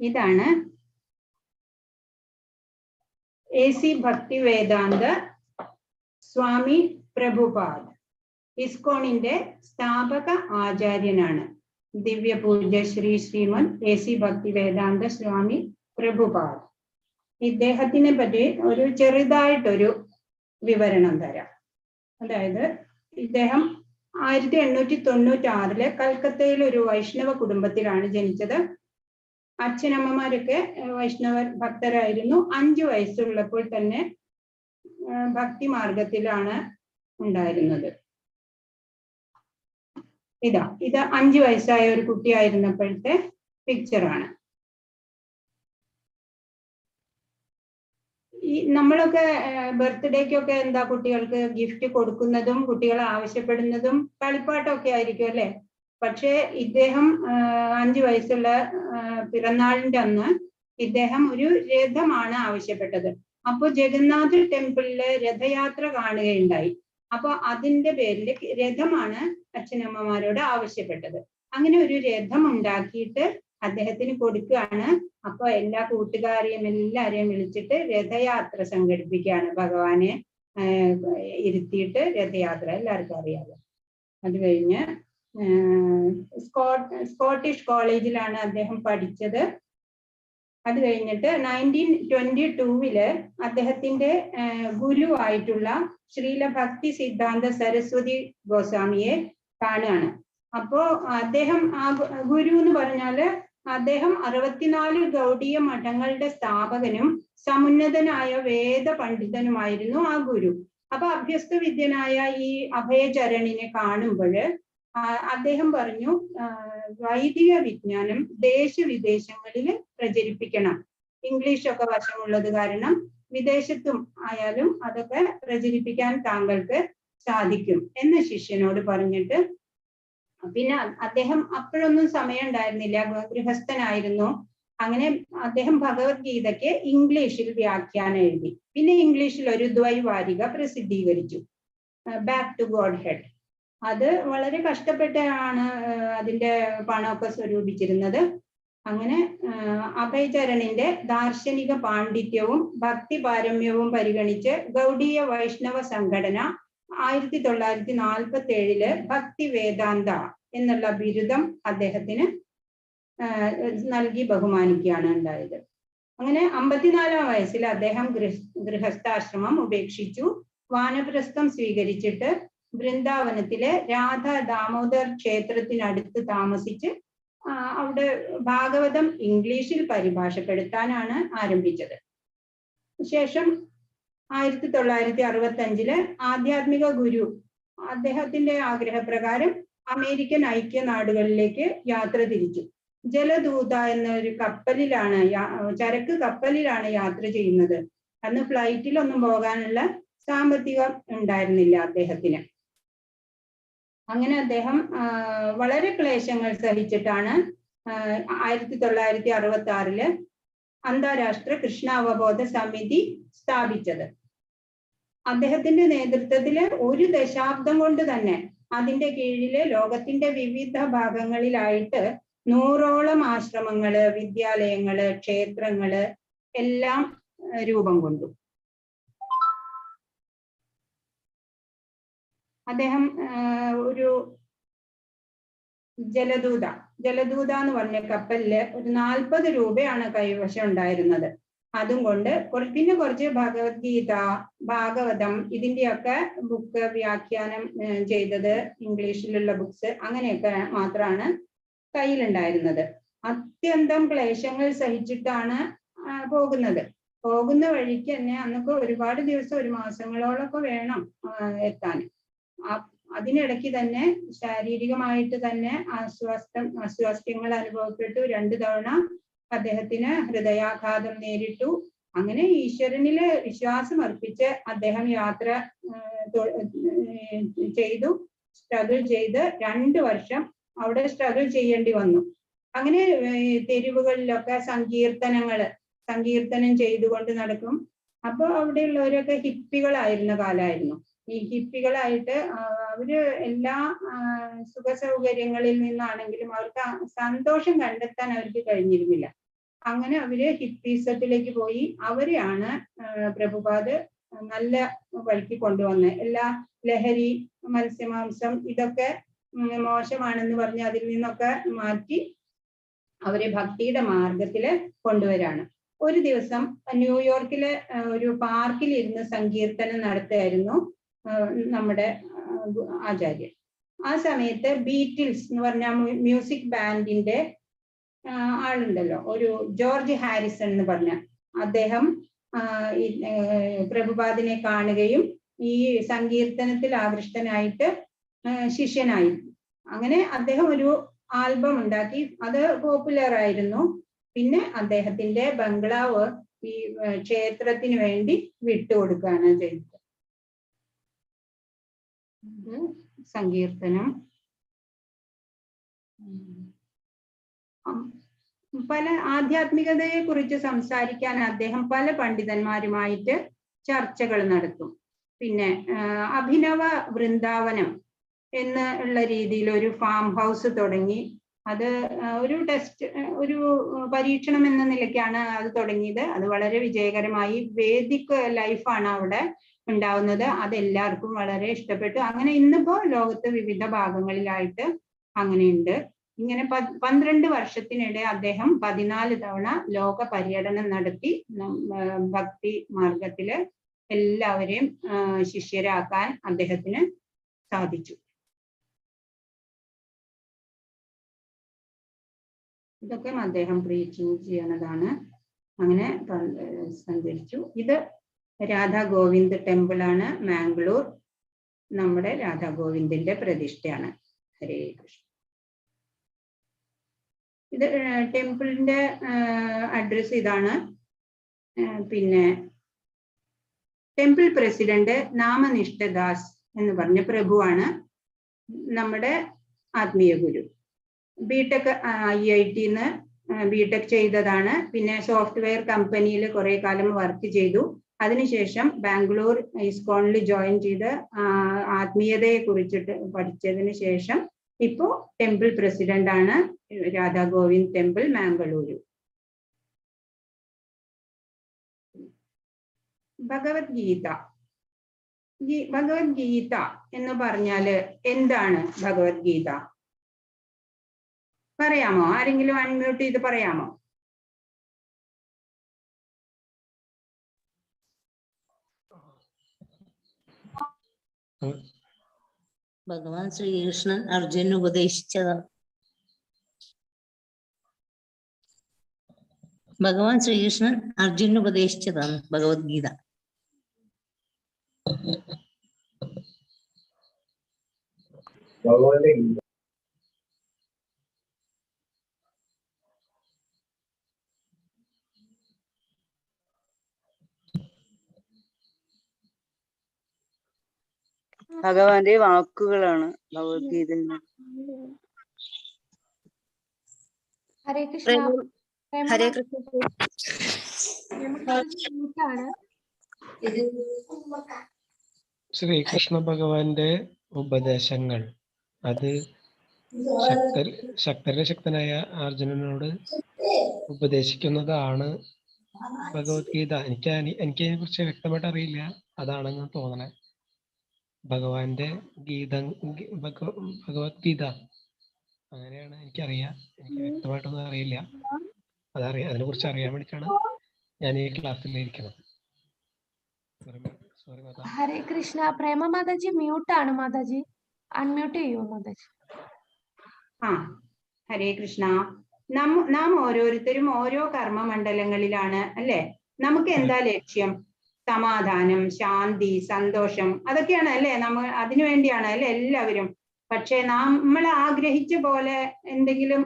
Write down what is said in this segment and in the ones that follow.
ഇതാണ് AC ഭക്തിവേദാന്ത സ്വാമി പ്രഭുപാദ്. ഇസ്കോണിന്റെ സ്ഥാപക ആചാര്യനാണ് ദിവ്യപൂജ്യ Shriman AC Bhaktivedanta സ്വാമി പ്രഭുപാദ്. ഇദ്ദേഹത്തിനെ പറ്റി ഒരു ചെറുതായിട്ടൊരു വിവരണം തരാം. അതായത് ഇദ്ദേഹം 1896 കൽക്കത്തയിലെ ഒരു വൈഷ്ണവ കുടുംബത്തിലാണ് ജനിച്ചത്. അച്ഛനമ്മമാരൊക്കെ വൈഷ്ണവ ഭക്തരായിരുന്നു. 5 വയസ്സുള്ളപ്പോൾ തന്നെ ഭക്തി മാർഗത്തിലാണ് ഉണ്ടായിരുന്നത്. ഇത് 5 വയസ്സായ ഒരു കുട്ടിയായിരുന്നപ്പോഴത്തെ പിക്ചറാണ്. നമ്മളൊക്കെ ബർത്ത്ഡേക്കൊക്കെ എന്താ കുട്ടികൾക്ക് ഗിഫ്റ്റ് കൊടുക്കുന്നതും കുട്ടികൾ ആവശ്യപ്പെടുന്നതും കളിപ്പാട്ടമൊക്കെ ആയിരിക്കും അല്ലെ. പക്ഷേ ഇദ്ദേഹം 5 വയസ്സുള്ള പിറന്നാളിന്റെ അന്ന് ഇദ്ദേഹം ഒരു രഥമാണ് ആവശ്യപ്പെട്ടത്. അപ്പോൾ ജഗന്നാഥ് ടെമ്പിളിലെ രഥയാത്ര കാണുകയുണ്ടായി. അപ്പൊ അതിന്റെ പേരിൽ രഥമാണ് അച്ഛനമ്മമാരോട് ആവശ്യപ്പെട്ടത്. അങ്ങനെ ഒരു രഥം ഉണ്ടാക്കിയിട്ട് അദ്ദേഹത്തിന് കൊടുക്കുകയാണ്. അപ്പൊ എല്ലാ കൂട്ടുകാരെയും എല്ലാരെയും വിളിച്ചിട്ട് രഥയാത്ര സംഘടിപ്പിക്കുകയാണ്. ഭഗവാനെ ഇരുത്തിയിട്ട് രഥയാത്ര, എല്ലാവർക്കും അറിയാലോ. അത് കഴിഞ്ഞ് സ്കോട്ടിഷ് കോളേജിലാണ് അദ്ദേഹം പഠിച്ചത്. അത് കഴിഞ്ഞിട്ട് 1922 അദ്ദേഹത്തിന്റെ ഗുരുവായിട്ടുള്ള ശ്രീല ഭക്തി സിദ്ധാന്ത സരസ്വതി ഗോസ്വാമിയെ കാണുകയാണ്. അപ്പോ അദ്ദേഹം ആ ഗുരു എന്ന് പറഞ്ഞാല് അദ്ദേഹം 64 ഗൗഡീയ മഠങ്ങളുടെ സ്ഥാപകനും സമുന്നതനായ വേദ പണ്ഡിതനുമായിരുന്നു ആ ഗുരു. അപ്പൊ അഭ്യസ്ത വിദ്യനായ ഈ അഭയചരണിനെ കാണുമ്പോൾ അദ്ദേഹം പറഞ്ഞു, വൈദിക വിജ്ഞാനം ദേശവിദേശങ്ങളിൽ പ്രചരിപ്പിക്കണം. ഇംഗ്ലീഷൊക്കെ വശമുള്ളത് കാരണം വിദേശത്തും ആയാലും അതൊക്കെ പ്രചരിപ്പിക്കാൻ താങ്കൾക്ക് സാധിക്കും എന്ന് ശിഷ്യനോട് പറഞ്ഞിട്ട്, പിന്നെ അദ്ദേഹം അപ്പോഴൊന്നും സമയം ഉണ്ടായിരുന്നില്ല, ഗൃഹസ്ഥനായിരുന്നു. അങ്ങനെ അദ്ദേഹം ഭഗവത്ഗീതയ്ക്ക് ഇംഗ്ലീഷിൽ വ്യാഖ്യാനം എഴുതി. പിന്നെ ഇംഗ്ലീഷിൽ ഒരു ദ്വൈവാരിക പ്രസിദ്ധീകരിച്ചു, ബാക്ക് ടു ഗോഡ് ഹെഡ്. അത് വളരെ കഷ്ടപ്പെട്ടാണ് അതിന്റെ പണമൊക്കെ സ്വരൂപിച്ചിരുന്നത്. അങ്ങനെ അഭയചരണിന്റെ ദാർശനിക പാണ്ഡിത്യവും ഭക്തി പാരമ്യവും പരിഗണിച്ച് ഗൗഡീയ വൈഷ്ണവ സംഘടന 1947 ഭക്തി വേദാന്ത എന്നുള്ള ബിരുദം അദ്ദേഹത്തിന് നൽകി ബഹുമാനിക്കുകയാണ് ഉണ്ടായത്. അങ്ങനെ 54-ാം വയസ്സിൽ അദ്ദേഹം ഗൃഹസ്ഥാശ്രമം ഉപേക്ഷിച്ചു. വാനപ്രസ്ഥം സ്വീകരിച്ചിട്ട് വൃന്ദാവനത്തിലെ രാധ ദാമോദർ ക്ഷേത്രത്തിനടുത്ത് താമസിച്ച് അവിടെ ഭാഗവതം ഇംഗ്ലീഷിൽ പരിഭാഷപ്പെടുത്താനാണ് ആരംഭിച്ചത്. ശേഷം 1965 ആധ്യാത്മിക ഗുരു അദ്ദേഹത്തിന്റെ ആഗ്രഹപ്രകാരം അമേരിക്കൻ ഐക്യനാടുകളിലേക്ക് യാത്ര തിരിച്ചു. ജലദൂത എന്നൊരു കപ്പലിലാണ്, ചരക്ക് കപ്പലിലാണ് യാത്ര ചെയ്യുന്നത്. അന്ന് ഫ്ലൈറ്റിലൊന്നും പോകാനുള്ള സാമ്പത്തികം ഉണ്ടായിരുന്നില്ല അദ്ദേഹത്തിന്. അങ്ങനെ അദ്ദേഹം വളരെ ക്ലേശങ്ങൾ സഹിച്ചിട്ടാണ് 1966 അന്താരാഷ്ട്ര കൃഷ്ണാവബോധ സമിതി സ്ഥാപിച്ചത്. അദ്ദേഹത്തിന്റെ നേതൃത്വത്തില് 1 ദശാബ്ദം കൊണ്ട് തന്നെ അതിന്റെ കീഴില് ലോകത്തിന്റെ വിവിധ ഭാഗങ്ങളിലായിട്ട് 100ഓളം ആശ്രമങ്ങള്, വിദ്യാലയങ്ങള്, ക്ഷേത്രങ്ങള് എല്ലാം രൂപം കൊണ്ടു. അദ്ദേഹം ഒരു ജലദൂത എന്ന് പറഞ്ഞ കപ്പലില് ഒരു 40 രൂപയാണ് കൈവശം ഉണ്ടായിരുന്നത്. അതും കൊണ്ട് പിന്നെ കുറച്ച് ഭഗവത്ഗീത, ഭാഗവതം ഇതിന്റെയൊക്കെ ബുക്ക് വ്യാഖ്യാനം ചെയ്തത്, ഇംഗ്ലീഷിലുള്ള ബുക്സ് അങ്ങനെയൊക്കെ മാത്രമാണ് കയ്യിലുണ്ടായിരുന്നത്. അത്യന്തം ക്ലേശങ്ങൾ സഹിച്ചിട്ടാണ് പോകുന്ന വഴിക്ക് തന്നെ അന്നൊക്കെ ഒരുപാട് ദിവസം, 1 മാസങ്ങളോളൊക്കെ വേണം എത്താൻ. അതിനിടയ്ക്ക് തന്നെ ശാരീരികമായിട്ട് തന്നെ അസ്വാസ്ഥ്യങ്ങൾ അനുഭവപ്പെട്ടു. 2 തവണ അദ്ദേഹത്തിന് ഹൃദയാഘാതം നേരിട്ടു. അങ്ങനെ ഈശ്വരനില് വിശ്വാസം അർപ്പിച്ച് അദ്ദേഹം യാത്ര ചെയ്തു. സ്ട്രഗിൾ ചെയ്ത് 2 വർഷം അവിടെ സ്ട്രഗിൾ ചെയ്യേണ്ടി വന്നു. അങ്ങനെ തെരുവുകളിലൊക്കെ സങ്കീർത്തനം ചെയ്തുകൊണ്ട് നടക്കും. അപ്പൊ അവിടെയുള്ളവരൊക്കെ ഹിപ്പികളായിരുന്ന കാലമായിരുന്നു. ഈ ഹിപ്പികളായിട്ട് അവര് എല്ലാ സുഖ സൗകര്യങ്ങളിൽ നിന്നാണെങ്കിലും അവർക്ക് സന്തോഷം കണ്ടെത്താൻ അവർക്ക് കഴിഞ്ഞിരുന്നില്ല. അങ്ങനെ അവര് ഹിപ്പീസത്തിലേക്ക് പോയി. അവരെയാണ് പ്രഭുപാദ് നല്ല വഴിക്ക് കൊണ്ടുവന്നത്. എല്ലാ ലഹരി, മത്സ്യമാംസം ഇതൊക്കെ മോശമാണെന്ന് പറഞ്ഞ് അതിൽ നിന്നൊക്കെ മാറ്റി അവരെ ഭക്തിയുടെ മാർഗത്തില് കൊണ്ടുവരാണ്. ഒരു ദിവസം ന്യൂയോർക്കിലെ ഒരു പാർക്കിൽ ഇരുന്ന് സങ്കീർത്തനം നടത്തുകയായിരുന്നു നമ്മുടെ ആചാര്യൻ. ആ സമയത്ത് ബീറ്റിൽസ് എന്ന് പറഞ്ഞ മ്യൂസിക് ബാൻഡിന്റെ ആളുണ്ടല്ലോ, ഒരു ജോർജ് ഹാരിസൺ എന്ന് പറഞ്ഞ അദ്ദേഹം പ്രഭുപാദിനെ കാണുകയും ഈ സങ്കീർത്തനത്തിൽ ആകൃഷ്ടനായിട്ട് ശിഷ്യനായി. അങ്ങനെ അദ്ദേഹം ഒരു ആൽബം ഉണ്ടാക്കി, അത് പോപ്പുലർ ആയിരുന്നു. പിന്നെ അദ്ദേഹത്തിന്റെ ബംഗ്ലാവ് ഈ ക്ഷേത്രത്തിന് വേണ്ടി വിട്ടുകൊടുക്കുകയാണ് ചെയ്തത്. സങ്കീർത്തനം പല ആധ്യാത്മികതയെ കുറിച്ച് സംസാരിക്കാൻ അദ്ദേഹം പല പണ്ഡിതന്മാരുമായിട്ട് ചർച്ചകൾ നടത്തും. പിന്നെ അഭിനവ വൃന്ദാവനം എന്നുള്ള രീതിയിൽ ഒരു ഫാം ഹൗസ് തുടങ്ങി. അത് ഒരു പരീക്ഷണം എന്ന നിലയ്ക്കാണ് അത് തുടങ്ങിയത്. അത് വളരെ വിജയകരമായി. വേദിക് ലൈഫാണ് അവിടെ ഉണ്ടാവുന്നത്. അതെല്ലാവർക്കും വളരെ ഇഷ്ടപ്പെട്ടു. അങ്ങനെ ഇന്നിപ്പോ ലോകത്ത് വിവിധ ഭാഗങ്ങളിലായിട്ട് അങ്ങനെയുണ്ട്. ഇങ്ങനെ 12 വർഷത്തിനിടെ അദ്ദേഹം 14 തവണ ലോക പര്യടനം നടത്തി ഭക്തി മാർഗത്തില് എല്ലാവരെയും ശിഷ്യരാക്കാൻ അദ്ദേഹത്തിന് സാധിച്ചു. ഇതൊക്കെ അദ്ദേഹം പ്രീച്ചിങ് ചെയ്യുന്നതാണ്. അങ്ങനെ സഞ്ചരിച്ചു. ഇത് രാധാ ഗോവിന്ദ് ടെമ്പിൾ ആണ്, മാംഗ്ലൂർ. നമ്മുടെ രാധാ ഗോവിന്ദിന്റെ പ്രതിഷ്ഠയാണ്. ഹരേ കൃഷ്ണ. ഇത് ടെമ്പിളിന്റെ അഡ്രസ് ഇതാണ്. പിന്നെ ടെമ്പിൾ പ്രസിഡന്റ് നാമനിഷ്ഠദാസ് എന്ന് പറഞ്ഞ പ്രഭുവാണ് നമ്മുടെ ആത്മീയ ഗുരു. ബിടെക് IIT-ന്ന് ബിടെക് ചെയ്തതാണ്. പിന്നെ സോഫ്റ്റ്വെയർ കമ്പനിയിൽ കുറെ കാലം വർക്ക് ചെയ്തു. അതിനുശേഷം ബാംഗ്ലൂർ ഇസ്കോണിൽ ജോയിൻ ചെയ്ത് ആത്മീയതയെ കുറിച്ചിട്ട് പഠിച്ചതിന് ശേഷം ഇപ്പോ ടെമ്പിൾ പ്രസിഡന്റ് ആണ് രാധാ ഗോവിന്ദ് ടെമ്പിൾ, മാംഗ്ലൂരു. ഭഗവത്ഗീത. ഭഗവത്ഗീത എന്ന് പറഞ്ഞാല് എന്താണ് ഭഗവത്ഗീത? പറയാമോ? ആരെങ്കിലും അൺമ്യൂട്ട് ചെയ്ത് പറയാമോ? ഭഗവാൻ ശ്രീകൃഷ്ണൻ അർജുനന് ഉപദേശിച്ചതാണ്. ഭഗവാൻ ശ്രീകൃഷ്ണൻ അർജുനന് ഉപദേശിച്ചതാണ് ഭഗവത്ഗീത. ഭഗവാന്റെ വാക്കുകളാണ് ഭഗവത്ഗീതയിൽ. ഹരേ കൃഷ്ണ. ഹരേ കൃഷ്ണ. ശ്രീകൃഷ്ണ ഭഗവാന്റെ ഉപദേശങ്ങൾ അത് ശക്തനായ അർജുനനോട് ഉപദേശിക്കുന്നതാണ് ഭഗവത്ഗീത. എനിക്കതിനെ കുറിച്ച് വ്യക്തമായിട്ട് അറിയില്ല, അതാണെന്ന് തോന്നണേ. ഭഗവാന്റെ ഭഗവത്ഗീത അങ്ങനെയാണ് എനിക്കറിയാം. എനിക്ക് വ്യക്തമായിട്ടൊന്നും അറിയില്ല. അതിനെ കുറിച്ച് അറിയാൻ വേണ്ടിയിട്ടാണ് ഞാൻ ഈ ക്ലാസ്സിൽ ഇരിക്കുന്നത്. ഹരേ കൃഷ്ണ. പ്രേമ മാതാജി മ്യൂട്ടാണ്. മാതാജി അൺമ്യൂട്ട് ചെയ്യുമോ മാതാജി? ഹരേ കൃഷ്ണ. നാം ഓരോരുത്തരും ഓരോ കർമ്മമണ്ഡലങ്ങളിലാണ് അല്ലെ? നമുക്ക് എന്താ ലക്ഷ്യം? സമാധാനം, ശാന്തി, സന്തോഷം, അതൊക്കെയാണ് അല്ലെ? അതിനു വേണ്ടിയാണ് അല്ലെ എല്ലാവരും. പക്ഷെ നമ്മൾ ആഗ്രഹിച്ച പോലെ എന്തെങ്കിലും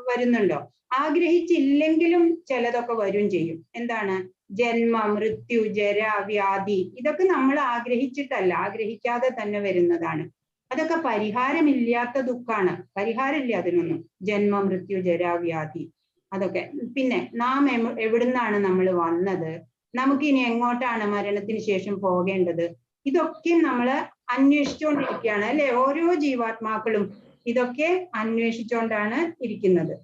വരുന്നുണ്ടോ? ആഗ്രഹിച്ചില്ലെങ്കിലും ചിലതൊക്കെ വരും ചെയ്യും. എന്താണ്? ജന്മ, മൃത്യു, ജര, വ്യാധി, ഇതൊക്കെ നമ്മൾ ആഗ്രഹിച്ചിട്ടല്ല, ആഗ്രഹിക്കാതെ തന്നെ വരുന്നതാണ്. അതൊക്കെ പരിഹാരമില്ലാത്ത ദുഃഖാണ്. പരിഹാരമില്ല അതിനൊന്നും. ജന്മ, മൃത്യു, ജര, വ്യാധി അതൊക്കെ. പിന്നെ നാം എവിടുന്നാണ് നമ്മൾ വന്നത്? നമുക്കിനി എങ്ങോട്ടാണ് മരണത്തിന് ശേഷം പോകേണ്ടത്? ഇതൊക്കെ നമ്മൾ അന്വേഷിച്ചുകൊണ്ടിരിക്കുകയാണ് അല്ലെ? ഓരോ ജീവാത്മാക്കളും ഇതൊക്കെ അന്വേഷിച്ചുകൊണ്ടാണ് ഇരിക്കുന്നത്.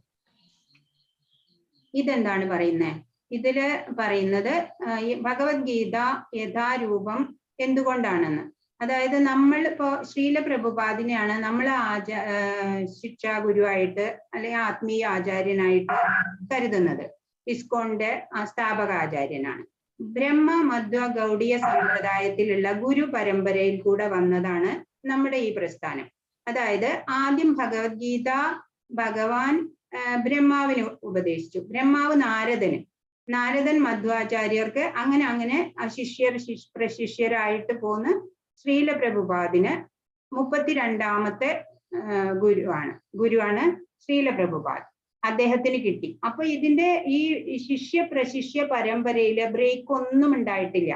ഇതെന്താണ് പറയുന്നത്? ഇതില് പറയുന്നത് ഈ ഭഗവത്ഗീത യഥാരൂപം എന്തുകൊണ്ടാണെന്ന്. അതായത് നമ്മൾ ഇപ്പോ ശ്രീല പ്രഭുപാദിനെയാണ് നമ്മൾ ശിക്ഷാ ഗുരുവായിട്ട് അല്ലെങ്കിൽ ആത്മീയ ആചാര്യനായിട്ട് കരുതുന്നത്. ഇസ്കോണിന്റെ സ്ഥാപക ആചാര്യനാണ്. ബ്രഹ്മ മധ്വ ഗൗഡീയ സമ്പ്രദായത്തിലുള്ള ഗുരു പരമ്പരയിൽ കൂടെ വന്നതാണ് നമ്മുടെ ഈ പ്രസ്ഥാനം. അതായത് ആദ്യം ഭഗവത്ഗീത ഭഗവാൻ ബ്രഹ്മാവിന് ഉപദേശിച്ചു. ബ്രഹ്മാവ് നാരദൻ മധ്വാചാര്യർക്ക് അങ്ങനെ പ്രശിഷ്യരായിട്ട് പോന്ന് ശ്രീല പ്രഭുപാദിന് 32ാമത്തെ ഗുരുവാണ് ശ്രീല പ്രഭുപാദ്. അദ്ദേഹത്തിന് കിട്ടി. അപ്പൊ ഇതിന്റെ ഈ ശിഷ്യ പ്രശിഷ്യ പരമ്പരയില് ബ്രേക്ക് ഒന്നും ഉണ്ടായിട്ടില്ല.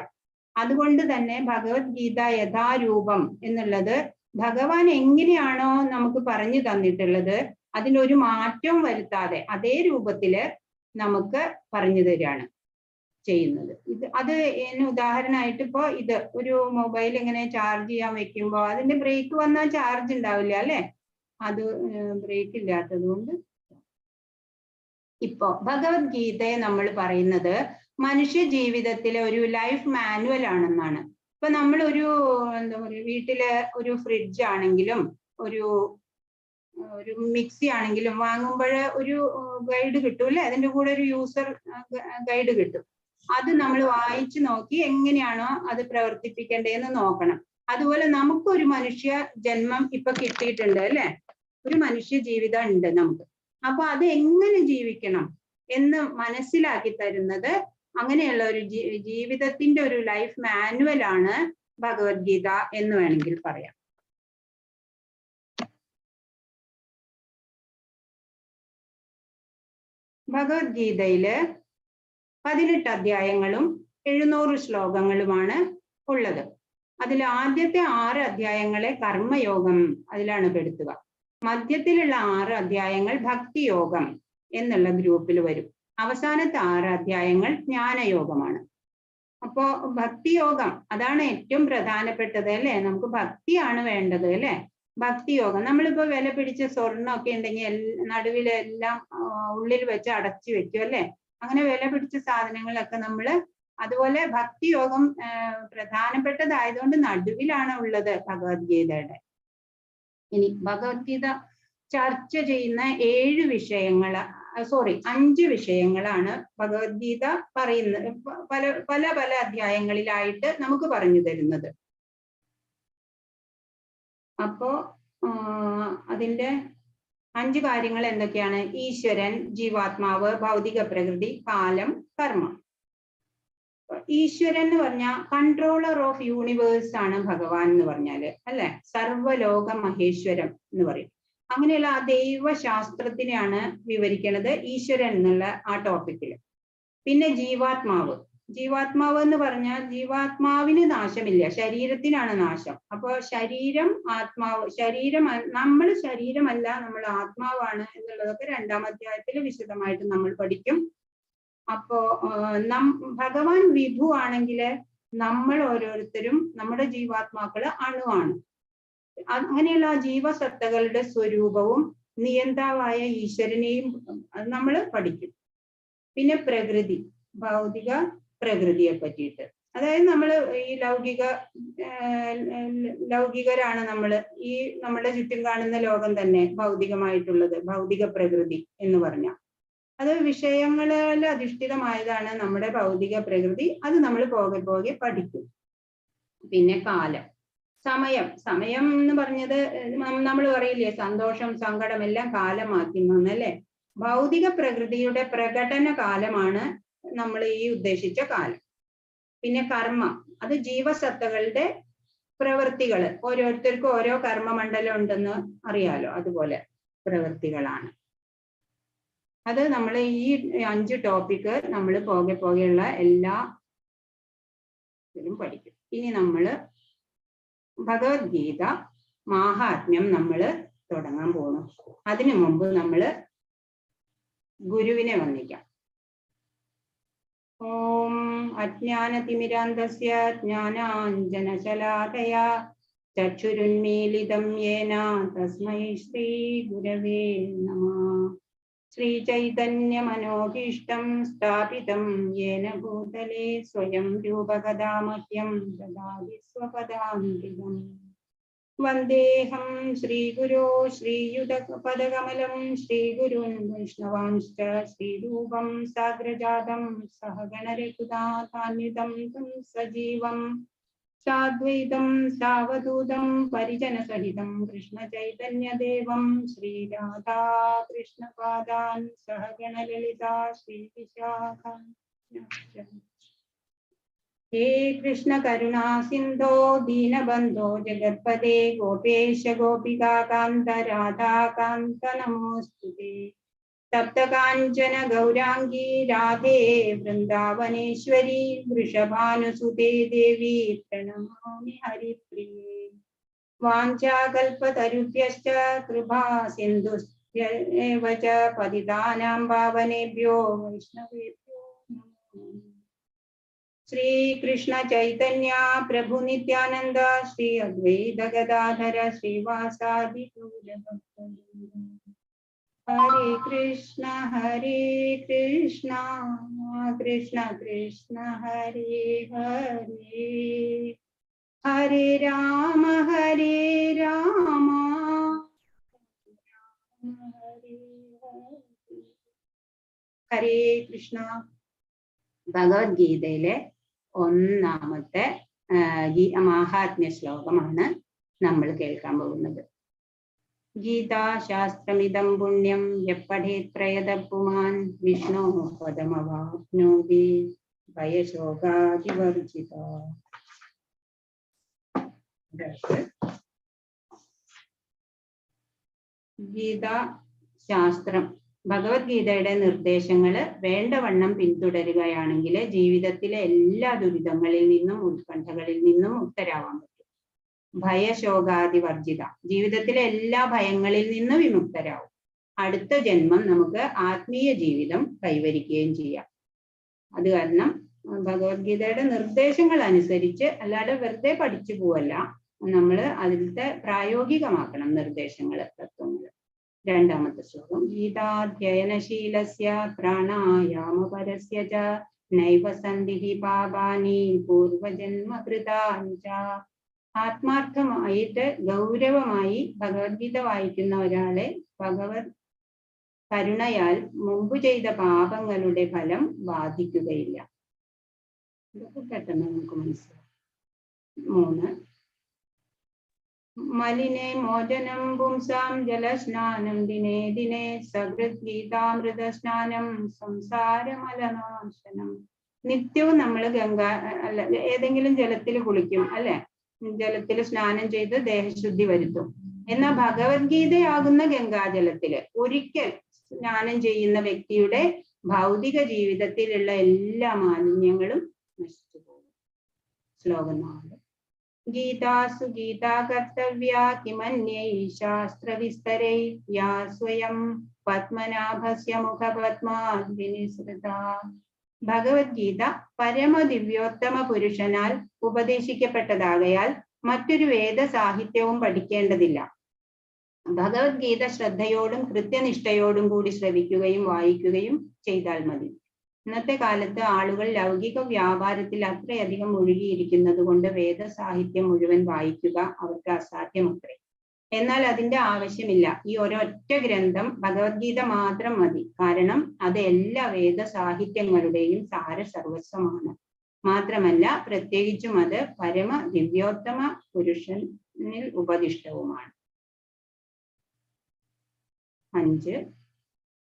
അതുകൊണ്ട് തന്നെ ഭഗവത്ഗീത യഥാരൂപം എന്നുള്ളത് ഭഗവാൻ എങ്ങനെയാണോ നമുക്ക് പറഞ്ഞു തന്നിട്ടുള്ളത് അതിലൊരു മാറ്റവും വരുത്താതെ അതേ രൂപത്തില് നമുക്ക് പറഞ്ഞു തരികയാണ് ചെയ്യുന്നത്. അത് ഉദാഹരണമായിട്ട് ഇപ്പോ ഇത് ഒരു മൊബൈൽ ഇങ്ങനെ ചാർജ് ചെയ്യാൻ വെക്കുമ്പോ അതിന്റെ ബ്രേക്ക് വന്നാൽ ചാർജ് ഉണ്ടാവില്ല അല്ലെ? അത് ബ്രേക്ക് ഇല്ലാത്തത് കൊണ്ട്. ഇപ്പോ ഭഗവത്ഗീതയെ നമ്മൾ പറയുന്നത് മനുഷ്യ ജീവിതത്തിലെ ഒരു ലൈഫ് മാനുവൽ ആണെന്നാണ്. ഇപ്പൊ നമ്മൾ എന്താ പറയുക, വീട്ടില് ഒരു ഫ്രിഡ്ജ് ആണെങ്കിലും ഒരു മിക്സി ആണെങ്കിലും വാങ്ങുമ്പോൾ ഒരു ഗൈഡ് കിട്ടും അല്ലെ? അതിന്റെ കൂടെ ഒരു യൂസർ ഗൈഡ് കിട്ടും. അത് നമ്മൾ വായിച്ചു നോക്കി എങ്ങനെയാണോ അത് പ്രവർത്തിപ്പിക്കേണ്ടതെന്ന് നോക്കണം. അതുപോലെ നമുക്കൊരു മനുഷ്യ ജന്മം ഇപ്പൊ കിട്ടിയിട്ടുണ്ട് അല്ലെ? ഒരു മനുഷ്യ ജീവിതം ഉണ്ട് നമുക്ക്. അപ്പൊ അത് എങ്ങനെ ജീവിക്കണം എന്ന് മനസ്സിലാക്കി തരുന്നത് അങ്ങനെയുള്ള ഒരു ജീവിതത്തിന്റെ ഒരു ലൈഫ് മാനുവൽ ആണ് ഭഗവത്ഗീത എന്ന് വേണമെങ്കിൽ പറയാം. ഭഗവത്ഗീതയില് 18 അധ്യായങ്ങളും 700 ശ്ലോകങ്ങളുമാണ് ഉള്ളത്. അതിൽ ആദ്യത്തെ 6 അധ്യായങ്ങളെ കർമ്മയോഗം അതിലാണ് പെടുത്തുക. മധ്യത്തിലുള്ള 6 അധ്യായങ്ങൾ ഭക്തിയോഗം എന്നുള്ള ഗ്രൂപ്പിൽ വരും. അവസാനത്തെ 6 അധ്യായങ്ങൾ ജ്ഞാനയോഗമാണ്. അപ്പോ ഭക്തിയോഗം അതാണ് ഏറ്റവും പ്രധാനപ്പെട്ടത് അല്ലെ? നമുക്ക് ഭക്തിയാണ് വേണ്ടത് അല്ലെ? ഭക്തിയോഗം. നമ്മളിപ്പോ വില പിടിച്ച സ്വർണ്ണമൊക്കെ ഉണ്ടെങ്കിൽ നടുവിലെല്ലാം ഉള്ളിൽ വെച്ച് അടച്ചു വെക്കും അല്ലെ? അങ്ങനെ വില പിടിച്ച സാധനങ്ങളൊക്കെ നമ്മള് അതുപോലെ ഭക്തിയോഗം പ്രധാനപ്പെട്ടതായതുകൊണ്ട് നടുവിലാണ് ഉള്ളത് ഭഗവത്ഗീതയുടെ. ഇനി ഭഗവത്ഗീത ചർച്ച ചെയ്യുന്ന 5 വിഷയങ്ങളാണ് ഭഗവത്ഗീത പറയുന്നത്. പല അധ്യായങ്ങളിലായിട്ട് നമുക്ക് പറഞ്ഞു തരുന്നത്. അപ്പോ അതിന്റെ 5 കാര്യങ്ങൾ എന്തൊക്കെയാണ്? ഈശ്വരൻ, ജീവാത്മാവ്, ഭൗതിക പ്രകൃതി, കാലം, കർമ്മം. ഈശ്വരൻ എന്ന് പറഞ്ഞാൽ കൺട്രോളർ ഓഫ് യൂണിവേഴ്സ് ആണ് ഭഗവാൻ എന്ന് പറഞ്ഞാല് അല്ലെ? സർവലോക മഹേശ്വരം എന്ന് പറയും. അങ്ങനെയുള്ള ആ ദൈവശാസ്ത്രത്തിനെയാണ് വിവരിക്കുന്നത് ഈശ്വരൻ എന്നുള്ള ആ ടോപ്പിക്കില്. പിന്നെ ജീവാത്മാവ് എന്ന് പറഞ്ഞാൽ ജീവാത്മാവിന് നാശമില്ല, ശരീരത്തിനാണ് നാശം. അപ്പൊ ശരീരം ആത്മാവ്, നമ്മൾ ശരീരമല്ല, നമ്മൾ ആത്മാവാണ് എന്നുള്ളതൊക്കെ 2ാം അധ്യായത്തിൽ വിശദമായിട്ട് നമ്മൾ പഠിക്കും. അപ്പോ ഭഗവാൻ വിഭു ആണെങ്കില് നമ്മൾ ഓരോരുത്തരും നമ്മുടെ ജീവാത്മാക്കള് അണുവാണ്. അങ്ങനെയുള്ള ജീവസത്തകളുടെ സ്വരൂപവും നിയന്താവായ ഈശ്വരനെയും നമ്മൾ പഠിക്കും. പിന്നെ പ്രകൃതി, ഭൗതിക പ്രകൃതിയെ പറ്റിയിട്ട്. അതായത് നമ്മൾ ഈ ലൗകികരാണ് നമ്മള്. ഈ നമ്മുടെ ചുറ്റും കാണുന്ന ലോകം തന്നെ ഭൗതികമായിട്ടുള്ളത്, ഭൗതിക പ്രകൃതി എന്ന് പറഞ്ഞാൽ അത് വിഷയങ്ങളിൽ അധിഷ്ഠിതമായതാണ് നമ്മുടെ ഭൗതിക പ്രകൃതി. അത് നമ്മൾ പോകെ പഠിക്കും. പിന്നെ കാലം, സമയം എന്ന് പറഞ്ഞത് നമ്മൾ പറയില്ലേ, സന്തോഷം സങ്കടം എല്ലാം കാലമാക്കുന്നു അല്ലേ? ഭൗതിക പ്രകൃതിയുടെ പ്രകടന കാലമാണ് നമ്മൾ ഈ ഉദ്ദേശിച്ച കാലം. പിന്നെ കർമ്മം, അത് ജീവസത്തകളുടെ പ്രവൃത്തികള്. ഓരോരുത്തർക്കും ഓരോ കർമ്മമണ്ഡലം ഉണ്ടെന്ന് അറിയാലോ, അതുപോലെ പ്രവൃത്തികളാണ്. അത് നമ്മൾ ഈ 5 ടോപ്പിക്ക് നമ്മൾ പോകെയുള്ള എല്ലാ ഇതിലും പഠിക്കും. ഇനി നമ്മള് ഭഗവത്ഗീത മാഹാത്മ്യം നമ്മൾ തുടങ്ങാൻ പോകുന്നു. അതിനു മുമ്പ് നമ്മള് ഗുരുവിനെ വന്ദിക്കാം. ഓം അജ്ഞാനതിമിരാന്തസ്യ ജ്ഞാനാഞ്ജനശലാകയാ ചക്ഷുരുന്മീലിതം യേന തസ്മൈ ശ്രീ ഗുരവേ നമഃ. श्रीचैतन्यमनोभीष्टं स्थापितं येन भूतले स्वयं रूपकदा मह्यं ददाति स्वपदान्तिकम्। वन्देऽहं श्रीगुरो श्रीयुतपदकमलं श्रीगुरून् वैष्णवांश्च श्रीरूपं साग्रजातं सहगणरघुनाथान्वितं तं सजीवं साद्वैतं सावधूतं परिजनसहितं कृष्णचैतन्यदेवं श्रीराधा कृष्णपादान् सहगणललिता श्रीविशाखान्वितांश्च। हे कृष्ण करुणा सिंधो दीनबंधो जगत्पते गोपेश गोपिका कांत राधा कांत नमोस्तुते। तप्त कांचन गौरांगी राधे वृंदावनेश्वरी वृषभानुसुते देवी प्रणमामि हरिप्रिये। वाञ्छाकल्पतरुभ्यश्च कृपा सिन्धुभ्येव च पतितानां पावनेभ्यो वैष्णवेभ्यो नमो। श्री कृष्ण चैतन्य प्रभु नित्यानंद श्री अद्वैत गदाधर श्रीवासादि गौर भक्तवृंद। हरे कृष्ण कृष्ण कृष्ण हरे हरे, हरे राम हरे हरे। हरे कृष्ण ഭഗവത്ഗീതയിലെ ഒന്നാമത്തെ മഹാത്മ്യ ശ്ലോകമാണ് നമ്മൾ കേൾക്കാൻ പോകുന്നത്. ഗീതാശാസ്ത്രമിദം പുണ്യം യപ്പഠേത് പ്രയത പുമാൻ വിഷ്ണോ പദമവാപ്നോതി ഭയശോകാതിവർജിത. ഗീതാശാസ്ത്രം ഭഗവത്ഗീതയുടെ നിർദ്ദേശങ്ങൾ വേണ്ടവണ്ണം പിന്തുടരുകയാണെങ്കിൽ ജീവിതത്തിലെ എല്ലാ ദുരിതങ്ങളിൽ നിന്നും ഉത്കണ്ഠകളിൽ നിന്നും മുക്തരാവാൻ പറ്റും. ഭയശോകാതിവർജിത, ജീവിതത്തിലെ എല്ലാ ഭയങ്ങളിൽ നിന്നും വിമുക്തരാവും. അടുത്ത ജന്മം നമുക്ക് ആത്മീയ ജീവിതം കൈവരിക്കുകയും ചെയ്യാം. അത് കാരണം ഭഗവത്ഗീതയുടെ നിർദ്ദേശങ്ങൾ അനുസരിച്ച്, അല്ലാതെ വെറുതെ പഠിച്ചു പോവല്ല, നമ്മൾ അതിലത്തെ പ്രായോഗികമാക്കണം നിർദ്ദേശങ്ങൾ, തത്വങ്ങൾ. രണ്ടാമത്തെ ശ്ലോകം. ഗീതാധ്യയനശീലസ്യ പ്രാണായാമപരസ്യ ച നൈവ സന്ധിഃ പാപാനി പൂർവജന്മകൃതാനി ച. ആത്മാർത്ഥമായിട്ട് ഗൗരവമായി ഭഗവത്ഗീത വായിക്കുന്ന ഒരാളെ ഭഗവത് കരുണയാൽ മുമ്പ് ചെയ്ത പാപങ്ങളുടെ ഫലം ബാധിക്കുകയില്ല. ഇതൊക്കെ പെട്ടെന്ന് നമുക്ക് മനസ്സിലാവും. 3. മലിനേ മോചനം പുംസാം ജലസ്നാനം ദിനേ ദിനേ സഹൃദ് ഗീതാമൃത സ്നാനം സംസാരമലനാശനം. നിത്യവും നമ്മൾ ഏതെങ്കിലും ജലത്തിൽ കുളിക്കും അല്ലെ, ജലത്തിൽ സ്നാനം ചെയ്ത് ദേഹശുദ്ധി വരുത്തും. എന്നാൽ ഭഗവത്ഗീതയാകുന്ന ഗംഗാജലത്തില് ഒരിക്കൽ സ്നാനം ചെയ്യുന്ന വ്യക്തിയുടെ ഭൗതിക ജീവിതത്തിലുള്ള എല്ലാ മാലിന്യങ്ങളും നശിച്ചു പോകും. ശ്ലോകം 4. ഗീതാസു ഗീതാ കർത്തവ്യ കിമന്യൈ ശാസ്ത്രവിസ്തരൈ യാ സ്വയം പത്മനാഭസ്യ മുഖപത്മാത് വിനിസൃത. ഭഗവത്ഗീത പരമദിവ്യോത്തമ പുരുഷനാൽ ഉപദേശിക്കപ്പെട്ടതാകയാൽ മറ്റൊരു വേദ സാഹിത്യവും പഠിക്കേണ്ടതില്ല. ഭഗവത്ഗീത ശ്രദ്ധയോടും കൃത്യനിഷ്ഠയോടും കൂടി ശ്രവിക്കുകയും വായിക്കുകയും ചെയ്താൽ മതി. ഇന്നത്തെ കാലത്ത് ആളുകൾ ലൗകിക വ്യാപാരത്തിൽ അത്രയധികം മുഴുകിയിരിക്കുന്നത് കൊണ്ട് വേദസാഹിത്യം മുഴുവൻ വായിക്കുക അവർക്ക് അസാധ്യമത്രേ. എന്നാൽ അതിന്റെ ആവശ്യമില്ല. ഈ ഒരൊറ്റ ഗ്രന്ഥം ഭഗവത്ഗീത മാത്രം മതി. കാരണം അത് എല്ലാ വേദസാഹിത്യങ്ങളുടെയും സാരസർവസ്വമാണ്. മാത്രമല്ല പ്രത്യേകിച്ചും അത് പരമ ദിവ്യോത്തമ പുരുഷനിൽ ഉപദിഷ്ടവുമാണ്. 5.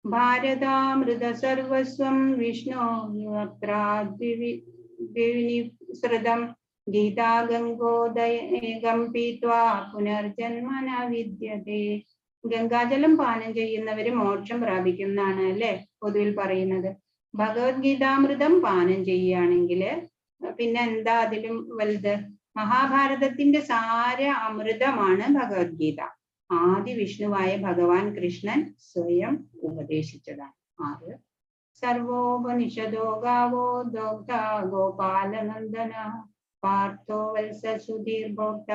ഭാരതാമൃത സർവസ്വം വിഷ്ണോ യുവത്രാദ്വിനിസൃതം ഗീതാ ഗംഗോദയം പീത്വാ പുനർജന്മന വിദ്യതേ. ഗംഗാജലം പാനം ചെയ്യുന്നവര് മോക്ഷം പ്രാപിക്കുന്നതാണ് അല്ലെ പൊതുവിൽ പറയുന്നത്. ഭഗവത്ഗീതാമൃതം പാനം ചെയ്യുകയാണെങ്കിൽ പിന്നെ എന്താ അതിലും വലുത്? മഹാഭാരതത്തിന്റെ സാര അമൃതമാണ് ഭഗവത്ഗീത. ആദി വിഷ്ണുവായ ഭഗവാൻ കൃഷ്ണൻ സ്വയം ഉപദേശിച്ചതാണ്. 6. സർവോപനിഷദോ ഗാവോ ദോഗ്ധ ഗോപാലനന്ദന പാർത്ഥോ വത്സ സുധീർ ഭോക്ത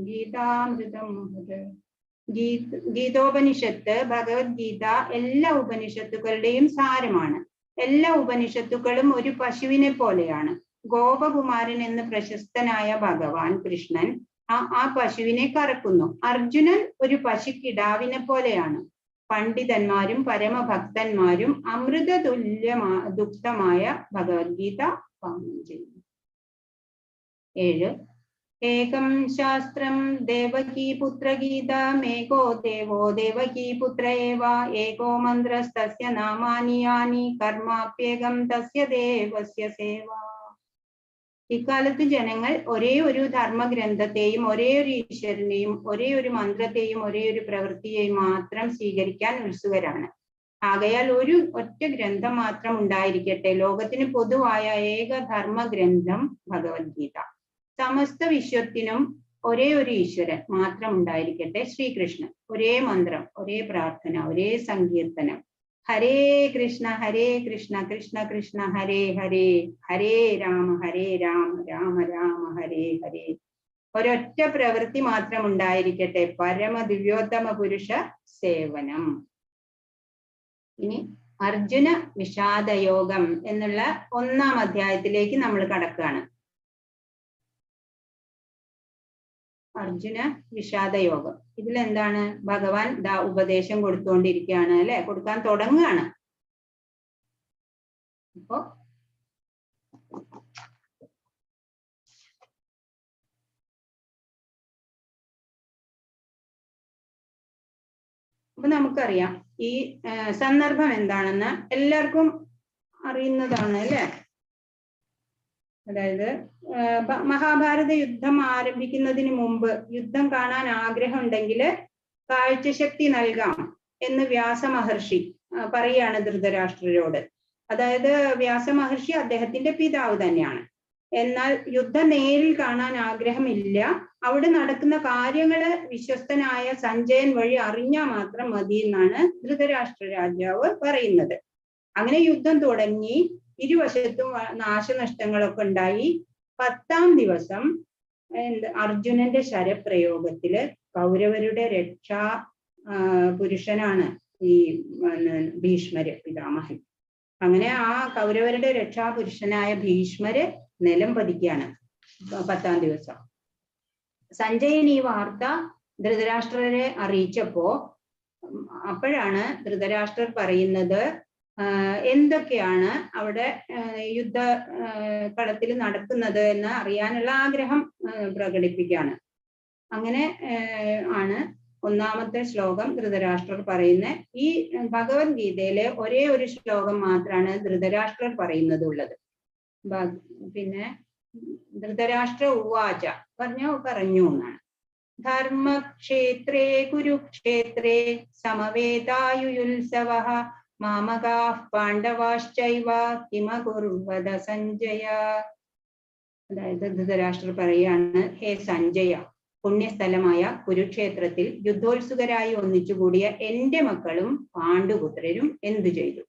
ഗീതാമൃതം. ഗീതോപനിഷത്ത്, ഭഗവത്ഗീത എല്ലാ ഉപനിഷത്തുക്കളുടെയും സാരമാണ്. എല്ലാ ഉപനിഷത്തുക്കളും ഒരു പശുവിനെ പോലെയാണ്. ഗോപകുമാരൻ എന്ന് പ്രശസ്തനായ ഭഗവാൻ കൃഷ്ണൻ ആ പശുവിനെ കറക്കുന്നു. അർജുനൻ ഒരു പശുക്കിടാവിനെ പോലെയാണ്. പണ്ഡിതന്മാരും പരമഭക്തന്മാരും അമൃത ദുഗ്ധമായ ഭഗവത്ഗീത പാനം ചെയ്യുന്നു. 7. ഏകം ശാസ്ത്രം ദേവകീ പുത്രഗീതമേകോ ദേവോ ദേവകീ പുത്ര ഏവ ഏകോ മന്ത്രസ്തസ്യ നാമാനി യാനി കർമാപ്യേകം തസ്യ ദേവസ്യ സേവ. ഇക്കാലത്ത് ജനങ്ങൾ ഒരേ ഒരു ധർമ്മഗ്രന്ഥത്തെയും ഒരേ ഒരു ഈശ്വരനെയും ഒരേ ഒരു മന്ത്രത്തെയും ഒരേ ഒരു പ്രവൃത്തിയെയും മാത്രം സ്വീകരിക്കാൻ ഉത്സുകരാണ്. ആകയാൽ ഒരു ഒറ്റ ഗ്രന്ഥം മാത്രം ഉണ്ടായിരിക്കട്ടെ. ലോകത്തിന് പൊതുവായ ഏക ധർമ്മഗ്രന്ഥം ഭഗവത്ഗീത. സമസ്ത വിശ്വത്തിനും ഒരേ ഒരു ഈശ്വരൻ മാത്രം ഉണ്ടായിരിക്കട്ടെ, ശ്രീകൃഷ്ണൻ. ഒരേ മന്ത്രം, ഒരേ പ്രാർത്ഥന, ഒരേ സങ്കീർത്തനം. ഹരേ കൃഷ്ണ കൃഷ്ണ കൃഷ്ണ ഹരേ ഹരേ, ഹരേ രാമ രാമ രാമ ഹരേ ഹരേ. ഒരൊറ്റ പ്രവൃത്തി മാത്രം ഉണ്ടായിരിക്കട്ടെ, പരമ ദിവ്യോത്തമ പുരുഷ സേവനം. ഇനി അർജുന വിഷാദയോഗം എന്നുള്ള 1-ാം അധ്യായത്തിലേക്ക് നമ്മൾ കടക്കുകയാണ്. അർജുന വിഷാദയോഗം. ഇതിലെന്താണ്? ഭഗവാൻ ഉപദേശം കൊടുത്തുകൊണ്ടിരിക്കുകയാണ്, അല്ലെ? കൊടുക്കാൻ തുടങ്ങുകയാണ്. അപ്പൊ നമുക്കറിയാം ഈ സന്ദർഭം എന്താണെന്ന് എല്ലാവർക്കും അറിയുന്നതാണ്, അല്ലെ? അതായത് മഹാഭാരത യുദ്ധം ആരംഭിക്കുന്നതിന് മുമ്പ് യുദ്ധം കാണാൻ ആഗ്രഹം ഉണ്ടെങ്കിൽ കാഴ്ചശക്തി നൽകാം എന്ന് വ്യാസമഹർഷി പറയാണ് ധൃതരാഷ്ട്രരോട്. അതായത് വ്യാസമഹർഷി അദ്ദേഹത്തിന്റെ പിതാവ് തന്നെയാണ്. എന്നാൽ യുദ്ധം നേരിൽ കാണാൻ ആഗ്രഹമില്ല, അവിടെ നടക്കുന്ന കാര്യങ്ങള് വിശ്വസ്തനായ സഞ്ജയൻ വഴി അറിഞ്ഞാൽ മാത്രം മതി എന്നാണ് ധൃതരാഷ്ട്ര രാജാവ് പറയുന്നത്. അങ്ങനെ യുദ്ധം തുടങ്ങി, ഇരുവശത്തും നാശനഷ്ടങ്ങളൊക്കെ ഉണ്ടായി. 10-ാം ദിവസം അർജുനന്റെ ശരപ്രയോഗത്തില് കൗരവരുടെ രക്ഷാ പുരുഷനാണ് ഈ ഭീഷ്മര് പിതാമഹൻ. അങ്ങനെ ആ കൗരവരുടെ രക്ഷാപുരുഷനായ ഭീഷ്മര് നിലം പതിക്കുകയാണ് 10-ാം ദിവസം. സഞ്ജയൻ ഈ വാർത്ത ധൃതരാഷ്ട്രരെ അറിയിച്ചപ്പോ അപ്പോഴാണ് ധൃതരാഷ്ട്രർ പറയുന്നത് എന്തൊക്കെയാണ് അവിടെ യുദ്ധ കളത്തിൽ നടക്കുന്നത് എന്ന് അറിയാനുള്ള ആഗ്രഹം പ്രകടിപ്പിക്കുകയാണ്. അങ്ങനെ ആണ് 1-ാമത്തെ ശ്ലോകം ധൃതരാഷ്ട്രർ പറയുന്നത്. ഈ ഭഗവത്ഗീതയിലെ ഒരേ ഒരു ശ്ലോകം മാത്രമാണ് ധൃതരാഷ്ട്രർ പറയുന്നതുള്ളത്. പിന്നെ ധൃതരാഷ്ട്ര ഉവാച പറഞ്ഞു എന്നാണ്. ധർമ്മക്ഷേത്രേ കുരുക്ഷേത്രേ സമവേതായുയുത്സവഃ മാമകാഃ പാണ്ഡവാശ്ചൈവ കിമകുർവത സഞ്ജയ. അതായത് ധൃതരാഷ്ട്രർ പറയാണ്, ഹേ സഞ്ജയ, പുണ്യസ്ഥലമായ കുരുക്ഷേത്രത്തിൽ യുദ്ധോത്സുകരായി ഒന്നിച്ചുകൂടിയ എന്റെ മക്കളും പാണ്ഡുപുത്രരും എന്തു ചെയ്തു?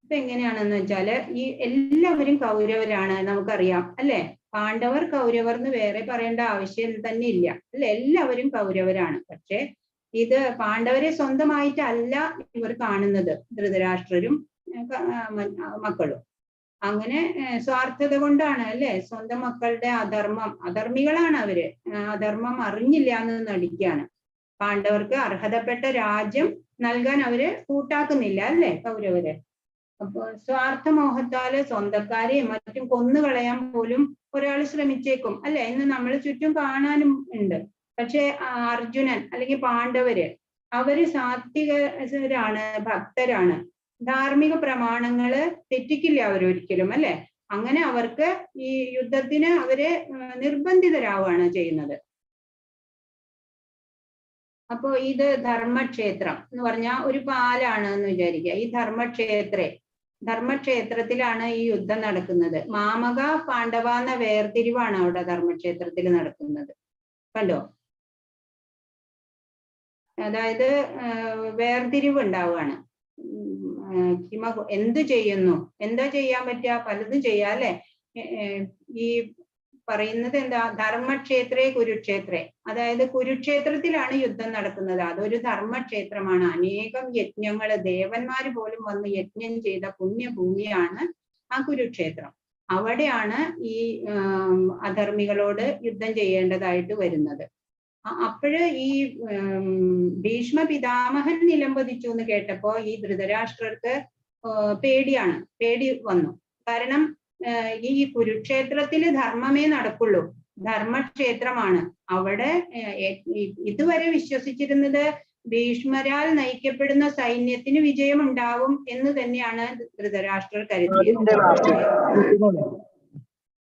ഇപ്പൊ എങ്ങനെയാണെന്ന് വെച്ചാല് ഈ എല്ലാവരും കൗരവരാണ്, നമുക്കറിയാം അല്ലെ? പാണ്ഡവർ കൗരവർ എന്ന് വേറെ പറയേണ്ട ആവശ്യം തന്നെ ഇല്ല, അല്ലെ? എല്ലാവരും കൗരവരാണ്. പക്ഷെ ഇത് പാണ്ഡവരെ സ്വന്തമായിട്ടല്ല ഇവർ കാണുന്നത്, ധൃതരാഷ്ട്രരും മക്കളും. അങ്ങനെ സ്വാർത്ഥത കൊണ്ടാണ്, അല്ലെ? സ്വന്തം മക്കളുടെ അധർമ്മികളാണ് അവര്. അധർമ്മം അറിഞ്ഞില്ല എന്ന് നടിക്കുകയാണ്. പാണ്ഡവർക്ക് അർഹതപ്പെട്ട രാജ്യം നൽകാൻ അവര് കൂട്ടാക്കുന്നില്ല, അല്ലെ കൗരവര്? അപ്പൊ സ്വാർത്ഥമോഹത്താല് സ്വന്തക്കാരെയും മറ്റും കൊന്നുകളയാൻ പോലും ഒരാൾ ശ്രമിച്ചേക്കും, അല്ലെ? ഇന്ന് നമ്മൾ ചുറ്റും കാണാനും ഉണ്ട്. പക്ഷെ അർജുനൻ അല്ലെങ്കിൽ പാണ്ഡവര് അവര് സാത്വികരാണ്, ഭക്തരാണ്, ധാർമ്മിക പ്രമാണങ്ങള് തെറ്റിക്കില്ല അവരൊരിക്കലും, അല്ലെ? അങ്ങനെ അവർക്ക് ഈ യുദ്ധത്തിന് അവര് നിർബന്ധിതരാവുകയാണ് ചെയ്യുന്നത്. അപ്പോ ഇത് ധർമ്മക്ഷേത്രം എന്ന് പറഞ്ഞാൽ ഒരു പാലാണ് എന്ന് വിചാരിക്കുക. ഈ ധർമ്മക്ഷേത്രത്തിലാണ് ഈ യുദ്ധം നടക്കുന്നത്. മാമക പാണ്ഡവ എന്ന വേർതിരിവാണ് അവിടെ ധർമ്മക്ഷേത്രത്തിൽ നടക്കുന്നത്. കണ്ടോ? അതായത് വേർതിരിവ് ഉണ്ടാവുകയാണ്. എന്ത് ചെയ്യുന്നു, എന്താ ചെയ്യാൻ പറ്റുക? പലതും ചെയ്യാം, അല്ലെ? ഈ പറയുന്നത് എന്താ? ധർമ്മക്ഷേത്രേ കുരുക്ഷേത്രേ. അതായത് കുരുക്ഷേത്രത്തിലാണ് യുദ്ധം നടക്കുന്നത്. അതൊരു ധർമ്മക്ഷേത്രമാണ്. അനേകം യജ്ഞങ്ങള്, ദേവന്മാര് പോലും വന്ന് യജ്ഞം ചെയ്ത പുണ്യഭൂമിയാണ് ആ കുരുക്ഷേത്രം. അവിടെയാണ് ഈ അധർമ്മികളോട് യുദ്ധം ചെയ്യേണ്ടതായിട്ട് വരുന്നത്. അപ്പോഴ് ഈ ഭീഷ്മ പിതാമഹൻ നിലംപതിച്ചു എന്ന് കേട്ടപ്പോ ഈ ധൃതരാഷ്ട്രർക്ക് പേടി വന്നു. കാരണം ഈ കുരുക്ഷേത്രത്തിൽ ധർമ്മമേ നടക്കുള്ളൂ, ധർമ്മക്ഷേത്രമാണ്. അവിടെ ഇതുവരെ വിശ്വസിച്ചിരുന്നത് ഭീഷ്മരാൽ നയിക്കപ്പെടുന്ന സൈന്യത്തിന് വിജയമുണ്ടാവും എന്ന് തന്നെയാണ് ധൃതരാഷ്ട്രർ കരുതിയത്.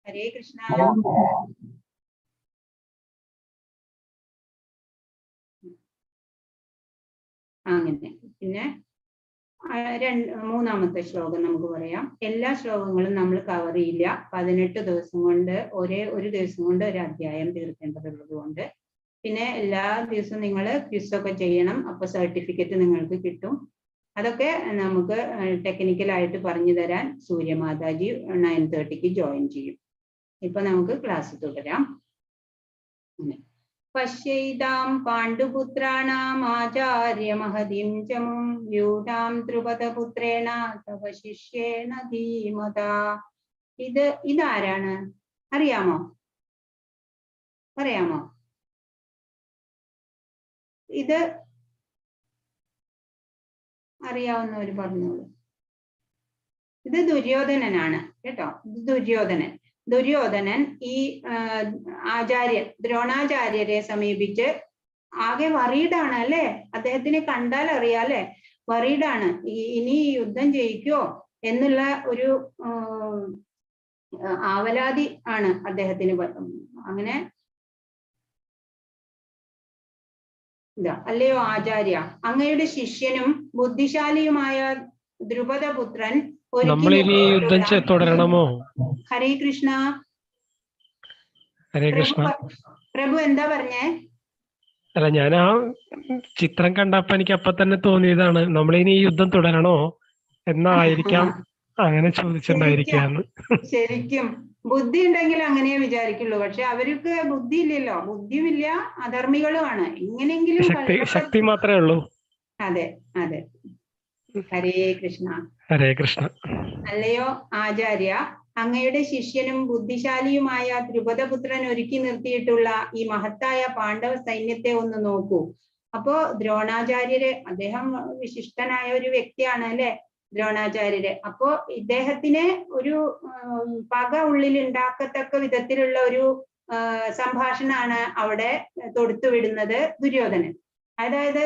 ഹരേ കൃഷ്ണ. അങ്ങനെ പിന്നെ മൂന്നാമത്തെ ശ്ലോകം നമുക്ക് പറയാം. എല്ലാ ശ്ലോകങ്ങളും നമ്മൾ കവർ ചെയ്യില്ല. 18 ദിവസം കൊണ്ട് ഒരു ദിവസം കൊണ്ട് ഒരു അധ്യായം തീർക്കേണ്ടതുള്ളത് കൊണ്ട് പിന്നെ എല്ലാ ദിവസവും നിങ്ങൾ ക്വിസൊക്കെ ചെയ്യണം. അപ്പൊ സർട്ടിഫിക്കറ്റ് നിങ്ങൾക്ക് കിട്ടും. അതൊക്കെ നമുക്ക് ടെക്നിക്കലായിട്ട് പറഞ്ഞു തരാൻ സൂര്യമാതാജി 9:30 ജോയിൻ ചെയ്യും. ഇപ്പൊ നമുക്ക് ക്ലാസ് തുടരാം. പശ്യൈതാം പാണ്ഡുപുത്രാണാം ആചാര്യമഹതിം ചമും വ്യൂഢാം ദ്രുപദപുത്രേണ തവ ശിഷ്യേണ ധീമതാ. ഇതാരാണ്? അറിയാമോ? ഇത് അറിയാവുന്നവര് പറഞ്ഞോളൂ. ഇത് ദുര്യോധനനാണ് കേട്ടോ. ദുര്യോധനൻ ഈ ദ്രോണാചാര്യരെ സമീപിച്ച് ആകെ വറീഡാണ് അല്ലെ? അദ്ദേഹത്തിനെ കണ്ടാൽ അറിയാം അല്ലെ? വറീഡാണ്. ഇനി യുദ്ധം ജയിക്കോ എന്നുള്ള ഒരു ആവലാതി ആണ് അദ്ദേഹത്തിന്. അങ്ങനെ അല്ലയോ ആചാര്യ, അങ്ങയുടെ ശിഷ്യനും ബുദ്ധിശാലിയുമായ ദ്രുപദപുത്രൻ തുടരണമോ? ഹരേ കൃഷ്ണ. പ്രഭു എന്താ പറഞ്ഞേ? അല്ല, ഞാൻ ആ ചിത്രം കണ്ടപ്പോ എനിക്ക് അപ്പൊ തന്നെ തോന്നിയതാണ് നമ്മളിനി ഈ യുദ്ധം തുടരണോ എന്നായിരിക്കാം അങ്ങനെ ചോദിച്ചിട്ടുണ്ടായിരിക്കാന്ന്. ശരിക്കും ബുദ്ധി ഉണ്ടെങ്കിൽ അങ്ങനെ വിചാരിക്കുള്ളൂ. പക്ഷെ അവർക്ക് ബുദ്ധി ഇല്ലല്ലോ, ബുദ്ധിയുമില്ല, അധർമ്മികളുമാണ്. എങ്ങനെയെങ്കിലും ശക്തി മാത്രമേ ഉള്ളൂ. അതെ. ഹരേ കൃഷ്ണ. ഹരേ കൃഷ്ണ. അല്ലയോ ആചാര്യ, അങ്ങയുടെ ശിഷ്യനും ബുദ്ധിശാലിയുമായ ദ്രുപദപുത്രൻ ഒരുക്കി നിർത്തിയിട്ടുള്ള ഈ മഹത്തായ പാണ്ഡവ സൈന്യത്തെ ഒന്ന് നോക്കൂ. അപ്പോ ദ്രോണാചാര്യര്, അദ്ദേഹം വിശിഷ്ടനായ ഒരു വ്യക്തിയാണ് അല്ലെ, ദ്രോണാചാര്യര്. അപ്പോ ഇദ്ദേഹത്തിന് ഒരു പക ഉള്ളിൽ ഉണ്ടാക്കത്തക്ക വിധത്തിലുള്ള ഒരു സംഭാഷണമാണ് അവിടെ തൊടുത്തുവിടുന്നത് ദുര്യോധനൻ. അതായത്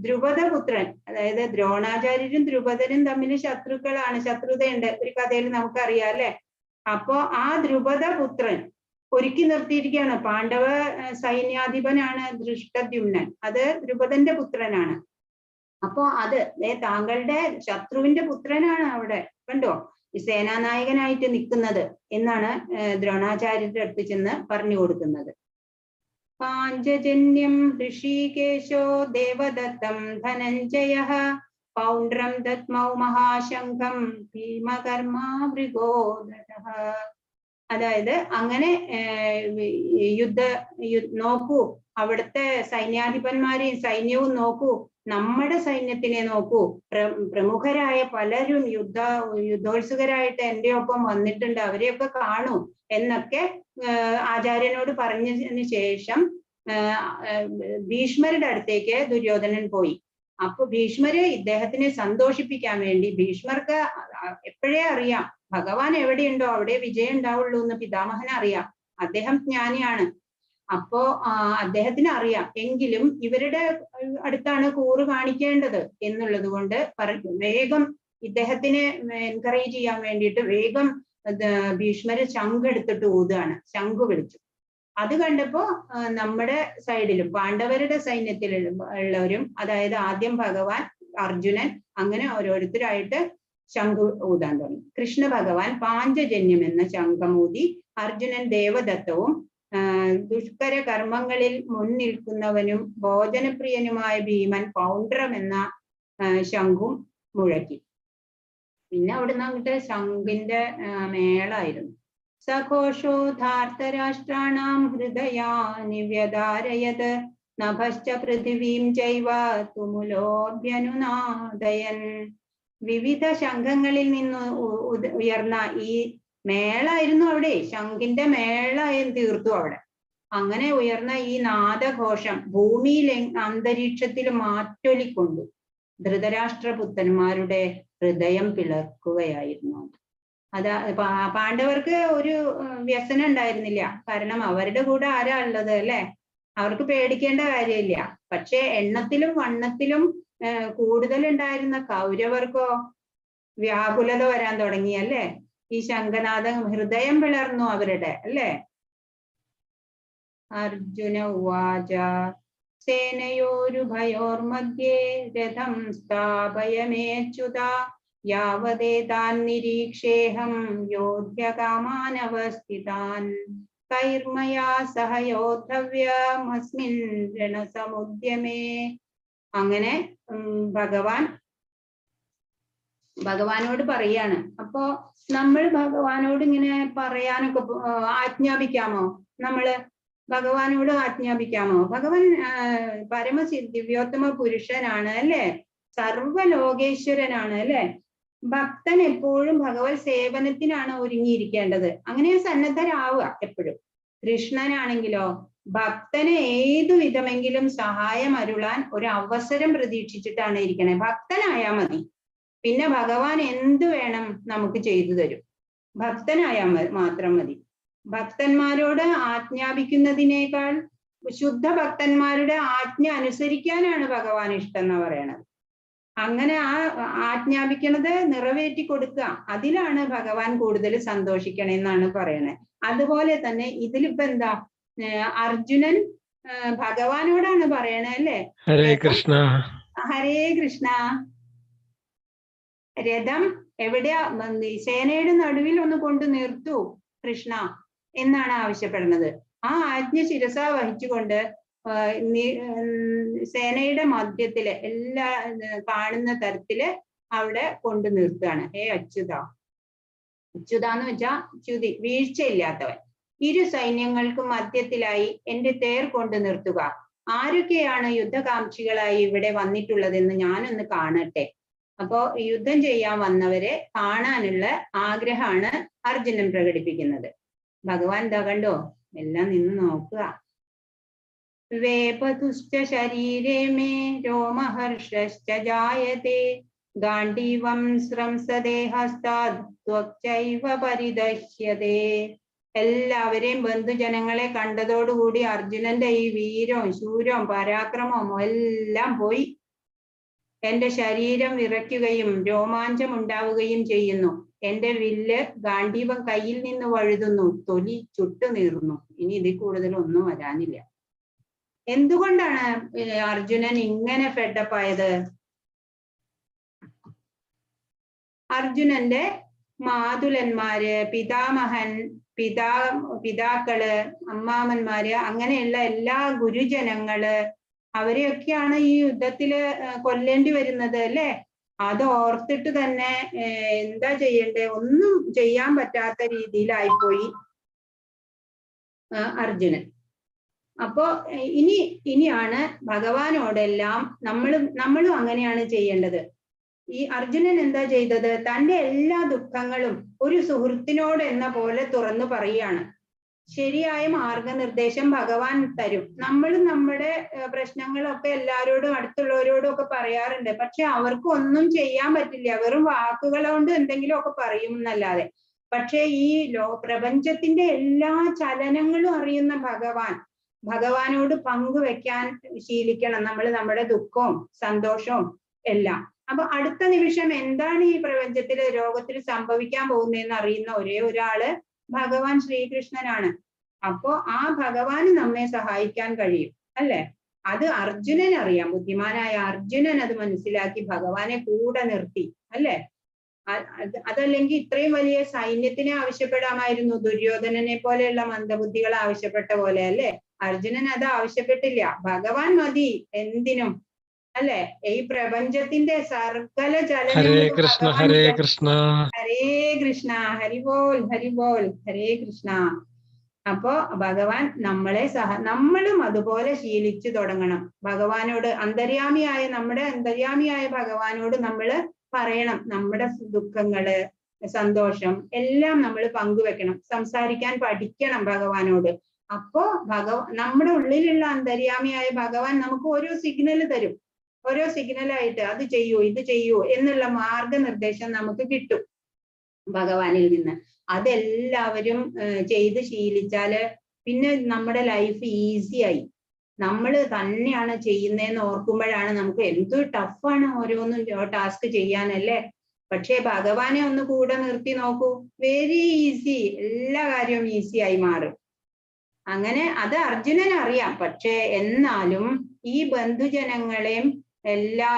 ദ്രുപദപുത്രൻ, അതായത് ദ്രോണാചാര്യരും ദ്രുപദനും തമ്മിൽ ശത്രുതയുണ്ട്. ഒരു കഥയിൽ നമുക്കറിയാം അല്ലെ. അപ്പോ ആ ദ്രുപദപുത്രൻ ഒരുക്കി നിർത്തിയിരിക്കുകയാണ്. പാണ്ഡവ സൈന്യാധിപനാണ് ദൃഷ്ടദ്യുമ്നൻ, അത് ദ്രുപദന്റെ പുത്രനാണ്. അപ്പോ അത് താങ്കളുടെ ശത്രുവിന്റെ പുത്രനാണ് അവിടെ, കണ്ടോ, ഈ സേനാനായകനായിട്ട് നിൽക്കുന്നത് എന്നാണ് ദ്രോണാചാര്യരുടെ അടുത്ത് ചെന്ന് പറഞ്ഞു കൊടുക്കുന്നത്. പാഞ്ചജന്യം ഋഷികേശോ ദേവദത്തം ധനഞ്ജയഃ പൗണ്ഡ്രം ദത്മൗ മഹാശംഖം ഭീമകർമാ മൃഗോദരഃ. അതായത് അങ്ങനെ നോക്കൂ, അവിടുത്തെ സൈന്യാധിപന്മാരെയും സൈന്യവും നോക്കൂ, നമ്മുടെ സൈന്യത്തിനെ നോക്കൂ, പ്രമുഖരായ പലരും യുദ്ധോത്സുകരായിട്ട് എൻ്റെ ഒപ്പം വന്നിട്ടുണ്ട്, അവരെയൊക്കെ കാണൂ എന്നൊക്കെ ആചാര്യനോട് പറഞ്ഞതിന് ശേഷം ഭീഷ്മരുടെ അടുത്തേക്ക് ദുര്യോധനൻ പോയി. അപ്പൊ ഭീഷ്മര് ഇദ്ദേഹത്തിനെ സന്തോഷിപ്പിക്കാൻ വേണ്ടി, ഭീഷ്മർക്ക് എപ്പോഴേ അറിയാം ഭഗവാൻ എവിടെയുണ്ടോ അവിടെ വിജയം ഉണ്ടാവുള്ളൂ എന്ന് പിതാമഹന് അറിയാം, അദ്ദേഹം ജ്ഞാനിയാണ്. അപ്പോ അദ്ദേഹത്തിന് അറിയാം, എങ്കിലും ഇവരുടെ അടുത്താണ് കൂറ് കാണിക്കേണ്ടത് എന്നുള്ളത് കൊണ്ട് വേഗം ഇദ്ദേഹത്തിനെ എൻകറേജ് ചെയ്യാൻ വേണ്ടിയിട്ട് വേഗം ഭീഷ്മര് ശംഖ് എടുത്തിട്ട് ഊതുകയാണ്, ശംഖ് വിളിച്ചു. അത് കണ്ടപ്പോ നമ്മുടെ സൈഡിലും പാണ്ഡവരുടെ സൈന്യത്തിലുള്ളവരും, അതായത് ആദ്യം ഭഗവാൻ, അർജുനൻ, അങ്ങനെ ഓരോരുത്തരായിട്ട് ശംഖ് ഊതാൻ തുടങ്ങി. കൃഷ്ണ ഭഗവാൻ പാഞ്ചജന്യം എന്ന ശംഖമൂതി, അർജുനൻ ദേവദത്തവും ദുഷ്കര കർമ്മങ്ങളിൽ മുൻനിൽക്കുന്നവനും ഭോജനപ്രിയനുമായ ഭീമൻ പൗണ്ഡ്രം എന്ന ശംഖും മുഴക്കി. പിന്നെ അവിടുന്ന് അങ്ങോട്ട് ശംഖിന്റെ മേളായിരുന്നു. സഘോഷോ ധാർത്തരാഷ്ട്രാണാം ഹൃദയാനി വ്യധാരയത് നഭശ്ച പൃഥിവീം ചൈവ തുമുലോഭ്യനുനാദയൻ. വിവിധ ശംഖങ്ങളിൽ നിന്ന് ഉയർന്ന ഈ മേളായിരുന്നു അവിടെ, ശംഖിന്റെ മേളായും തീർത്തു അവിടെ. അങ്ങനെ ഉയർന്ന ഈ നാദഘോഷം ഭൂമിയിൽ അന്തരീക്ഷത്തിൽ മാറ്റൊലിക്കൊണ്ടു ധൃതരാഷ്ട്രപുത്രന്മാരുടെ ഹൃദയം പിളർക്കുകയായിരുന്നു. അതാ പാണ്ഡവർക്ക് ഒരു വ്യസനം ഉണ്ടായിരുന്നില്ല, കാരണം അവരുടെ കൂടെ ആരാ ഉള്ളത് അല്ലെ, അവർക്ക് പേടിക്കേണ്ട കാര്യമില്ല. പക്ഷെ എണ്ണത്തിലും വണ്ണത്തിലും കൂടുതൽ ഉണ്ടായിരുന്ന കൗരവർക്കോ വ്യാകുലത വരാൻ തുടങ്ങി അല്ലെ. ഈ ശംഖനാദം ഹൃദയം പിളർന്നു അവരുടെ അല്ലെ. അർജുന ഉവാച സേനയോരുഭയോർമധ്യേ രഥം സ്ഥാപയമേച്യുത യാവദേതാൻ നിരീക്ഷേഹം യോധ്യകാമാനവസ്ഥിതാൻ കൈർമയാ സഹ യോദ്ധവ്യമസ്മിൻ രണസമുദ്യമേ. അങ്ങനെ ഭഗവാനോട് പറയാണ്. അപ്പോ നമ്മൾ ഭഗവാനോട് ഇങ്ങനെ പറയാനൊക്കെ ആജ്ഞാപിക്കാമോ? നമ്മള് ഭഗവാനോട് ആജ്ഞാപിക്കാമോ? ഭഗവാൻ ദിവ്യോത്തമ പുരുഷനാണ് അല്ലെ, സർവലോകേശ്വരനാണ് അല്ലെ. ഭക്തൻ എപ്പോഴും ഭഗവത് സേവനത്തിനാണ് ഒരുങ്ങിയിരിക്കേണ്ടത്. അങ്ങനെ സന്നദ്ധരാവുക എപ്പോഴും. കൃഷ്ണനാണെങ്കിലോ ഭക്തന് ഏതു വിധമെങ്കിലും സഹായം അരുളാൻ ഒരു അവസരം പ്രതീക്ഷിച്ചിട്ടാണ് ഇരിക്കണേ. ഭക്തനായാ മതി, പിന്നെ ഭഗവാൻ എന്തു വേണം നമുക്ക് ചെയ്തു തരും. ഭക്തനായാൽ മാത്രം മതി. ഭക്തന്മാരോട് ആജ്ഞാപിക്കുന്നതിനേക്കാൾ ശുദ്ധ ഭക്തന്മാരുടെ ആജ്ഞ അനുസരിക്കാനാണ് ഭഗവാൻ ഇഷ്ടം എന്നാ പറയണത്. അങ്ങനെ ആ ആജ്ഞാപിക്കണത് നിറവേറ്റി കൊടുക്കുക, അതിലാണ് ഭഗവാൻ കൂടുതൽ സന്തോഷിക്കണെന്നാണ് പറയണത്. അതുപോലെ തന്നെ ഇതിലിപ്പോ എന്താ, അർജുനൻ ഭഗവാനോടാണ് പറയണേ അല്ലേ. ഹരേ കൃഷ്ണ. ഹരേ കൃഷ്ണ. രഥം എവിടെയാ, സേനയുടെ നടുവിൽ ഒന്ന് കൊണ്ട് നിർത്തൂ കൃഷ്ണ എന്നാണ് ആവശ്യപ്പെടുന്നത്. ആ ആജ്ഞ ശിരസ വഹിച്ചുകൊണ്ട് സേനയുടെ മധ്യത്തില് എല്ലാ കാണുന്ന തരത്തില് അവിടെ കൊണ്ടു നിർത്തുകയാണ്. ഹേ അച്യുത. അച്യുത എന്ന് വെച്ചാ ച്യുതി, വീഴ്ചയില്ലാത്തവൻ. ഇരു സൈന്യങ്ങൾക്കും മധ്യത്തിലായി എന്റെ തേർ കൊണ്ട് നിർത്തുക. ആരൊക്കെയാണ് യുദ്ധകാംക്ഷികളായി ഇവിടെ വന്നിട്ടുള്ളതെന്ന് ഞാനൊന്ന് കാണട്ടെ. അപ്പോ യുദ്ധം ചെയ്യാൻ വന്നവരെ കാണാനുള്ള ആഗ്രഹമാണ് അർജുനൻ പ്രകടിപ്പിക്കുന്നത്. ഭഗവാൻ എന്താ കണ്ടോ, എല്ലാം നിന്ന് നോക്കുക. വേപതുശ്ച ശരീരേ മേ രോമഹർഷശ്ച ജായതേ ഗാണ്ഡീവം സ്രംസതേ ഹസ്താദ് ത്വക്ചൈവ പരിദഹ്യതേ. എല്ലാവരെയും ബന്ധുജനങ്ങളെ കണ്ടതോടുകൂടി അർജുനന്റെ ഈ വീരവും ശൂരവും പരാക്രമവും എല്ലാം പോയി. എന്റെ ശരീരം വിറയ്ക്കുകയും രോമാഞ്ചം ഉണ്ടാവുകയും ചെയ്യുന്നു. എന്റെ വില്ല് ഗാണ്ഡീവം കയ്യിൽ നിന്ന് വഴുതുന്നു, തൊലി ചുട്ടു നീറുന്നു. ഇനി ഇതിൽ കൂടുതൽ ഒന്നും വരാനില്ല. എന്തുകൊണ്ടാണ് അർജുനൻ ഇങ്ങനെ ഫെഡപ്പായത്? അർജുനന്റെ മാതുലന്മാര്, പിതാക്കള്, അമ്മാമന്മാര്, അങ്ങനെയുള്ള എല്ലാ ഗുരുജനങ്ങള്, അവരെയൊക്കെയാണ് ഈ യുദ്ധത്തില് കൊല്ലേണ്ടി വരുന്നത് അല്ലെ. അത് ഓർത്തിട്ട് തന്നെ എന്താ ചെയ്യണ്ടേ, ഒന്നും ചെയ്യാൻ പറ്റാത്ത രീതിയിലായിപ്പോയി അർജുനൻ. അപ്പോ ഇനിയാണ് ഭഗവാനോടെല്ലാം നമ്മളും അങ്ങനെയാണ് ചെയ്യേണ്ടത്. ഈ അർജുനൻ എന്താ ചെയ്തത്? തന്റെ എല്ലാ ദുഃഖങ്ങളും ഒരു സുഹൃത്തിനോട് എന്ന പോലെ തുറന്നു പറയുകയാണ്. ശരിയായ മാർഗനിർദ്ദേശം ഭഗവാൻ തരും. നമ്മൾ നമ്മുടെ പ്രശ്നങ്ങളൊക്കെ എല്ലാവരോടും അടുത്തുള്ളവരോടും ഒക്കെ പറയാറുണ്ട്. പക്ഷെ അവർക്ക് ഒന്നും ചെയ്യാൻ പറ്റില്ല. വെറും വാക്കുകൾ കൊണ്ട് എന്തെങ്കിലും ഒക്കെ പറയും എന്നല്ലാതെ. പക്ഷെ ഈ പ്രപഞ്ചത്തിന്റെ എല്ലാ ചലനങ്ങളും അറിയുന്ന ഭഗവാനോട് പങ്കുവെക്കാൻ ശീലിക്കണം നമ്മൾ, നമ്മുടെ ദുഃഖവും സന്തോഷവും എല്ലാം. അപ്പൊ അടുത്ത നിമിഷം എന്താണ് ഈ പ്രപഞ്ചത്തില് ലോകത്തിൽ സംഭവിക്കാൻ പോകുന്നതെന്ന് അറിയുന്ന ഒരേ ഒരാള് ഭഗവാൻ ശ്രീകൃഷ്ണനാണ്. അപ്പോ ആ ഭഗവാന് നമ്മെ സഹായിക്കാൻ കഴിയും അല്ലെ. അത് അർജുനൻ അറിയാം. ബുദ്ധിമാനായ അർജുനൻ അത് മനസ്സിലാക്കി ഭഗവാനെ കൂടെ നിർത്തി അല്ലെ. അതല്ലെങ്കിൽ ഇത്രയും വലിയ സൈന്യത്തിനെ ആവശ്യപ്പെടാമായിരുന്നു, ദുര്യോധനനെ പോലെയുള്ള മന്ദബുദ്ധികളെ ആവശ്യപ്പെട്ട പോലെ അല്ലെ. അർജുനൻ അത് ആവശ്യപ്പെട്ടില്ല. ഭഗവാൻ മതി എന്തിനും. അല്ലെ? ഈ പ്രപഞ്ചത്തിന്റെ സർക്കല ചലനം ഹരേ കൃഷ്ണ ഹരേ കൃഷ്ണ. ഹരേ കൃഷ്ണ, ഹരിബോൽ ഹരിബോൽ, ഹരേ കൃഷ്ണ. അപ്പോ ഭഗവാൻ നമ്മളും അതുപോലെ ശീലിച്ചു തുടങ്ങണം. ഭഗവാനോട് നമ്മുടെ അന്തര്യാമിയായ ഭഗവാനോട് നമ്മൾ പറയണം. നമ്മുടെ ദുഃഖങ്ങള്, സന്തോഷം എല്ലാം നമ്മൾ പങ്കുവെക്കണം. സംസാരിക്കാൻ പഠിക്കണം ഭഗവാനോട്. അപ്പോ നമ്മുടെ ഉള്ളിലുള്ള അന്തര്യാമിയായ ഭഗവാൻ നമുക്ക് ഓരോ സിഗ്നൽ തരും. ഓരോ സിഗ്നലായിട്ട് അത് ചെയ്യൂ, ഇത് ചെയ്യൂ എന്നുള്ള മാർഗനിർദ്ദേശം നമുക്ക് കിട്ടും ഭഗവാനിൽ നിന്ന്. അതെല്ലാവരും ചെയ്ത് ശീലിച്ചാല് പിന്നെ നമ്മുടെ ലൈഫ് ഈസിയായി. നമ്മൾ തന്നെയാണ് ചെയ്യുന്നതെന്ന് ഓർക്കുമ്പോഴാണ് നമുക്ക് എന്ത് ടഫാണ് ഓരോന്നും ടാസ്ക് ചെയ്യാനല്ലേ. പക്ഷെ ഭഗവാനെ ഒന്ന് കൂടെ നിർത്തി നോക്കൂ, വെരി ഈസി, എല്ലാ കാര്യവും ഈസി ആയി മാറും. അങ്ങനെ അത് അർജുനന് അറിയാം. പക്ഷെ എന്നാലും ഈ ബന്ധുജനങ്ങളെയും എല്ലാ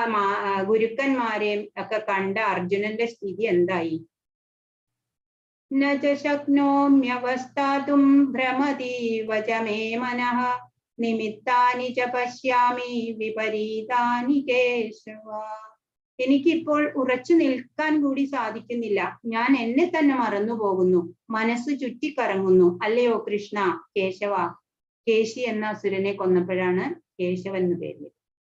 ഗുരുക്കന്മാരെയും ഒക്കെ കണ്ട അർജുനന്റെ സ്ഥിതി എന്തായി? ന ച ശക്നോമ്യവസ്ഥാതും ഭ്രമതീവ ച മേ മനഃ നിമിത്താനി ച പശ്യാമി വിപരീതാനി കേശവ. എനിക്കിപ്പോൾ ഉറച്ചു നിൽക്കാൻ കൂടി സാധിക്കുന്നില്ല. ഞാൻ എന്നെ തന്നെ മറന്നു പോകുന്നു, മനസ്സ് ചുറ്റിക്കറങ്ങുന്നു. അല്ലയോ കൃഷ്ണ. കേശവ, കേശി എന്ന അസുരനെ കൊന്നപ്പോഴാണ് കേശവൻ എന്ന് പേര്.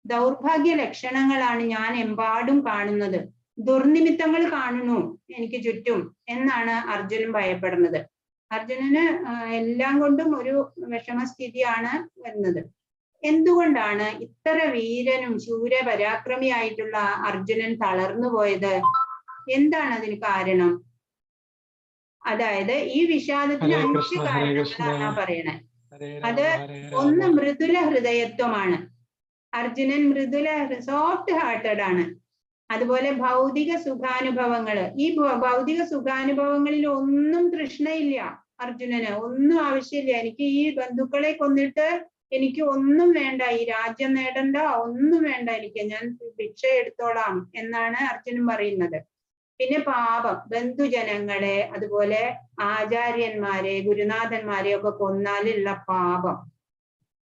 ദൗർഭാഗ്യ ലക്ഷണങ്ങളാണ് ഞാൻ എമ്പാടും കാണുന്നത്. ദുർനിമിത്തങ്ങൾ കാണുന്നു എനിക്ക് ചുറ്റും എന്നാണ് അർജുനൻ ഭയപ്പെടുന്നത്. അർജുനന് എല്ലാം കൊണ്ടും ഒരു വിഷമസ്ഥിതിയാണ് വരുന്നത്. എന്തുകൊണ്ടാണ് ഇത്ര വീരനും ശൂരപരാക്രമിയായിട്ടുള്ള അർജുനൻ തളർന്നു പോയത്? എന്താണ് അതിന് കാരണം? അതായത് ഈ വിഷാദത്തിന് 5 കാരണങ്ങളാണ് പറയണേ. അത് ഒന്ന് മൃദുല ഹൃദയത്വമാണ്. അർജുനൻ സോഫ്റ്റ് ഹാർട്ടഡ് ആണ്. അതുപോലെ ഭൗതിക സുഖാനുഭവങ്ങള്. ഈ ഭൗതിക സുഖാനുഭവങ്ങളിൽ ഒന്നും തൃഷ്ണയില്ല അർജുനന്, ഒന്നും ആവശ്യമില്ല. എനിക്ക് ഈ ബന്ധുക്കളെ കൊന്നിട്ട് എനിക്ക് ഒന്നും വേണ്ട, ഈ രാജ്യം നേടണ്ട, ഒന്നും വേണ്ട എനിക്ക്, ഞാൻ ഭിക്ഷ എടുത്തോളാം എന്നാണ് അർജുനൻ പറയുന്നത്. പിന്നെ പാപം, ബന്ധുജനങ്ങളെ അതുപോലെ ആചാര്യന്മാരെ ഗുരുനാഥന്മാരെ ഒക്കെ കൊന്നാലുള്ള പാപം.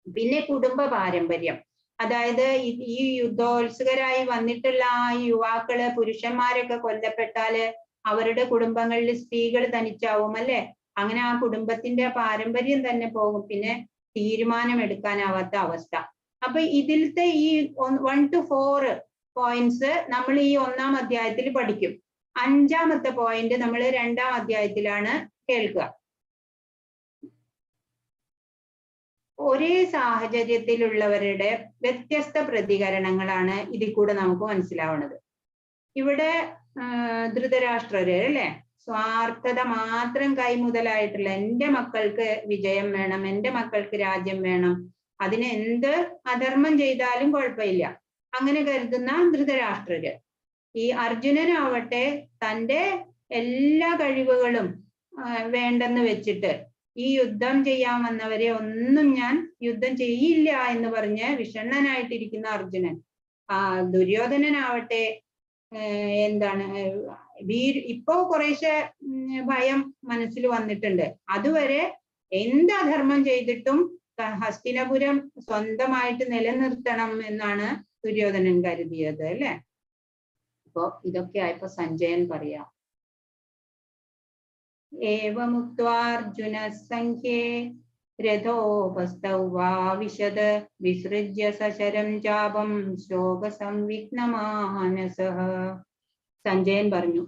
പിന്നെ കുടുംബ പാരമ്പര്യം, അതായത് ഈ യുദ്ധോത്സുകരായി വന്നിട്ടുള്ള ആ യുവാക്കള് പുരുഷന്മാരൊക്കെ കൊല്ലപ്പെട്ടാല് അവരുടെ കുടുംബങ്ങളിൽ സ്ത്രീകൾ തനിച്ചാവും അല്ലെ. അങ്ങനെ ആ കുടുംബത്തിന്റെ പാരമ്പര്യം തന്നെ പോകും. പിന്നെ തീരുമാനമെടുക്കാനാവാത്ത അവസ്ഥ. അപ്പൊ ഇതിലത്തെ ഈ 1 to 4 പോയിന്റ്സ് നമ്മൾ ഈ 1-ാം അധ്യായത്തിൽ പഠിക്കും. 5-ാമത്തെ പോയിന്റ് നമ്മൾ 2-ാം അധ്യായത്തിലാണ് കേൾക്കുക. ഒരേ സാഹചര്യത്തിലുള്ളവരുടെ വ്യത്യസ്ത പ്രതികരണങ്ങളാണ് ഇതിൽ കൂടെ നമുക്ക് മനസ്സിലാവുന്നത്. ഇവിടെ ധൃതരാഷ്ട്രര് അല്ലെ, സ്വാർത്ഥത മാത്രം കൈമുതലായിട്ടുള്ള എന്റെ മക്കൾക്ക് വിജയം വേണം, എന്റെ മക്കൾക്ക് രാജ്യം വേണം, അതിന് എന്ത് അധർമ്മം ചെയ്താലും കുഴപ്പമില്ല അങ്ങനെ കരുതുന്ന ധൃതരാഷ്ട്രര്. ഈ അർജുനനാവട്ടെ തൻ്റെ എല്ലാ കഴിവുകളും വേണ്ടെന്ന് വെച്ചിട്ട് ഈ യുദ്ധം ചെയ്യാൻ വന്നവരെ ഒന്നും ഞാൻ യുദ്ധം ചെയ്യില്ല എന്ന് പറഞ്ഞ് വിഷണ്ണനായിട്ടിരിക്കുന്ന അർജുനൻ. ദുര്യോധനനാവട്ടെ എന്താണ് ഇപ്പോ കുറേശ്ശെ ഭയം മനസ്സിൽ വന്നിട്ടുണ്ട്. അതുവരെ എന്ത് അധർമ്മം ചെയ്തിട്ടും ഹസ്തിനപുരം സ്വന്തമായിട്ട് നിലനിർത്തണം എന്നാണ് ദുര്യോധനൻ കരുതിയത് അല്ലെ. അപ്പോ ഇതൊക്കെ ആയപ്പോ സഞ്ജയൻ പറയാം, ഏവമുക്ത്വാർജുന സംഖ്യേ രഥോപസ്ഥൗവാവിശദ് വിസൃജ്യ സശരം ചാപം ശോക സംവിഘ്നമാനസഃ. സഞ്ജയൻ പറഞ്ഞു,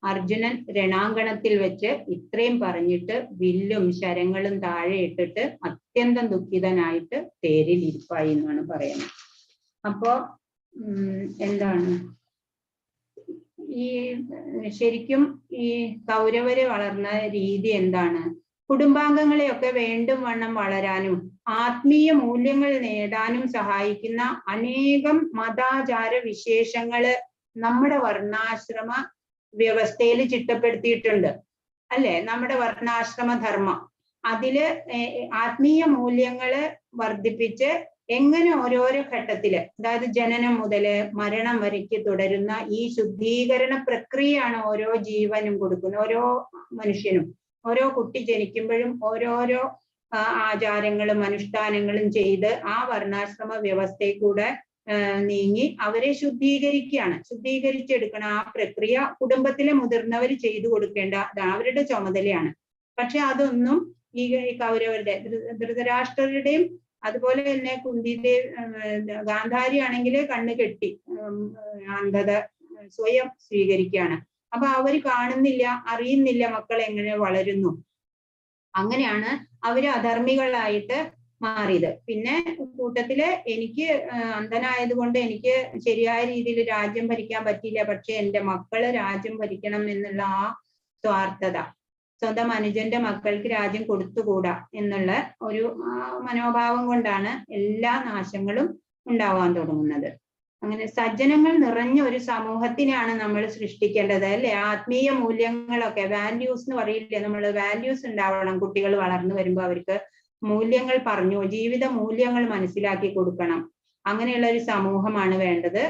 അർജുനൻ രണാങ്കണത്തിൽ വെച്ച് ഇത്രയും പറഞ്ഞിട്ട് വില്ലും ശരങ്ങളും താഴെ ഇട്ടിട്ട് അത്യന്തം ദുഃഖിതനായിട്ട് തേരിൽ ഇരിപ്പായി എന്നാണ് പറയുന്നത്. അപ്പോ എന്താണ് ഈ ശരിക്കും ഈ കൗരവര് വളർന്ന രീതി എന്താണ്? കുടുംബാംഗങ്ങളെയൊക്കെ വേണ്ടും വണ്ണം വളരാനും ആത്മീയ മൂല്യങ്ങൾ നേടാനും സഹായിക്കുന്ന അനേകം മതാചാര വിശേഷങ്ങള് നമ്മുടെ വർണ്ണാശ്രമ വ്യവസ്ഥയിൽ ചിട്ടപ്പെടുത്തിയിട്ടുണ്ട് അല്ലെ. നമ്മുടെ വർണ്ണാശ്രമ ധർമ്മം അതില് ആത്മീയ മൂല്യങ്ങള് വർദ്ധിപ്പിച്ച് എങ്ങനെ ഓരോരോ ഘട്ടത്തില്, അതായത് ജനനം മുതല് മരണം വരയ്ക്ക് തുടരുന്ന ഈ ശുദ്ധീകരണ പ്രക്രിയയാണ് ഓരോ ജീവനും കൊടുക്കുന്നത്. ഓരോ മനുഷ്യനും ഓരോ കുട്ടി ജനിക്കുമ്പോഴും ഓരോരോ ആചാരങ്ങളും അനുഷ്ഠാനങ്ങളും ചെയ്ത് ആ വർണ്ണാശ്രമ വ്യവസ്ഥയിൽ കൂടെ നീങ്ങി അവരെ ശുദ്ധീകരിച്ചെടുക്കണം. ആ പ്രക്രിയ കുടുംബത്തിലെ മുതിർന്നവർ ചെയ്തു കൊടുക്കേണ്ട അവരുടെ ചുമതലയാണ്. പക്ഷെ അതൊന്നും ഈ കൗരവരുടെ ധൃതരാഷ്ട്രരുടെയും അതുപോലെ തന്നെ ഗാന്ധാരി ആണെങ്കിൽ കണ്ണ് കെട്ടി അന്ധത സ്വയം സ്വീകരിക്കുകയാണ്. അപ്പൊ അവര് കാണുന്നില്ല, അറിയുന്നില്ല മക്കൾ എങ്ങനെ വളരുന്നു. അങ്ങനെയാണ് അവര് അധർമ്മികളായിട്ട് മാറിയത്. പിന്നെ കൂട്ടത്തില് എനിക്ക് അന്ധനായത് കൊണ്ട് എനിക്ക് ശരിയായ രീതിയിൽ രാജ്യം ഭരിക്കാൻ പറ്റിയില്ല, പക്ഷെ എൻ്റെ മക്കള് രാജ്യം ഭരിക്കണം എന്നുള്ള ആ സ്വാർത്ഥത, സ്വന്തം അനുജന്റെ മക്കൾക്ക് രാജ്യം കൊടുത്തുകൂടാ എന്നുള്ള ഒരു മനോഭാവം കൊണ്ടാണ് എല്ലാ നാശങ്ങളും ഉണ്ടാവാൻ തുടങ്ങുന്നത്. അങ്ങനെ സജ്ജനങ്ങൾ നിറഞ്ഞ ഒരു സമൂഹത്തിനെയാണ് നമ്മൾ സൃഷ്ടിക്കേണ്ടത് അല്ലെ. ആത്മീയ മൂല്യങ്ങളൊക്കെ വാല്യൂസ് എന്ന് പറയില്ലേ, നമ്മൾ വാല്യൂസ് ഉണ്ടാവണം. കുട്ടികൾ വളർന്നു വരുമ്പോൾ അവർക്ക് മൂല്യങ്ങൾ പറഞ്ഞു, ജീവിത മൂല്യങ്ങൾ മനസ്സിലാക്കി കൊടുക്കണം. അങ്ങനെയുള്ള ഒരു സമൂഹമാണ് വേണ്ടത്.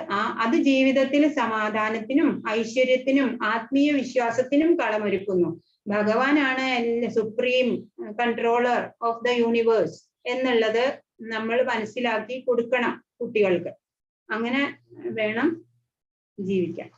അത് ജീവിതത്തിൽ സമാധാനത്തിനും ഐശ്വര്യത്തിനും ആത്മീയ വിശ്വാസത്തിനും കളമൊരുക്കുന്നു. ഭഗവാനാണ് supreme controller of the universe എന്നുള്ളത് നമ്മൾ മനസ്സിലാക്കി കൊടുക്കണം കുട്ടികൾക്ക്. അങ്ങനെ വേണം ജീവിക്കാൻ.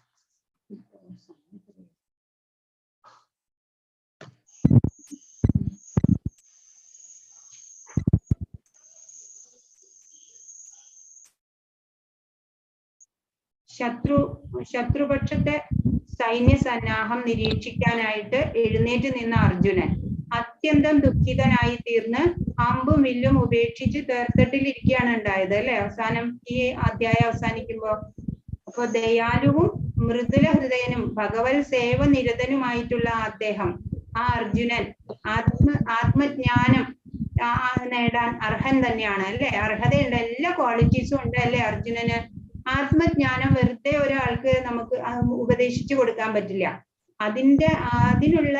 ശത്രുപക്ഷത്തെ സൈന്യ സന്നാഹം നിരീക്ഷിക്കാനായിട്ട് എഴുന്നേറ്റ് നിന്ന അർജുനൻ അത്യന്തം ദുഃഖിതനായി തീർന്ന് അമ്പും വില്ലും ഉപേക്ഷിച്ച് തേർത്തട്ടിലിരിക്കുകയാണ് ഉണ്ടായത് അല്ലെ. അവസാനം ഈ അധ്യായം അവസാനിക്കുമ്പോ അപ്പൊ ദയാലുവും മൃദുല ഹൃദയനും ഭഗവത് സേവ നിരതനുമായിട്ടുള്ള അദ്ദേഹം, ആ അർജുനൻ ആത്മജ്ഞാനം നേടാൻ അർഹൻ തന്നെയാണ് അല്ലെ. അർഹതയുണ്ട്, എല്ലാ ക്വാളിറ്റീസും ഉണ്ട് അല്ലെ അർജുനന്. ആത്മജ്ഞാനം വെറുതെ ഒരാൾക്ക് നമുക്ക് ഉപദേശിച്ചു കൊടുക്കാൻ പറ്റില്ല. അതിനുള്ള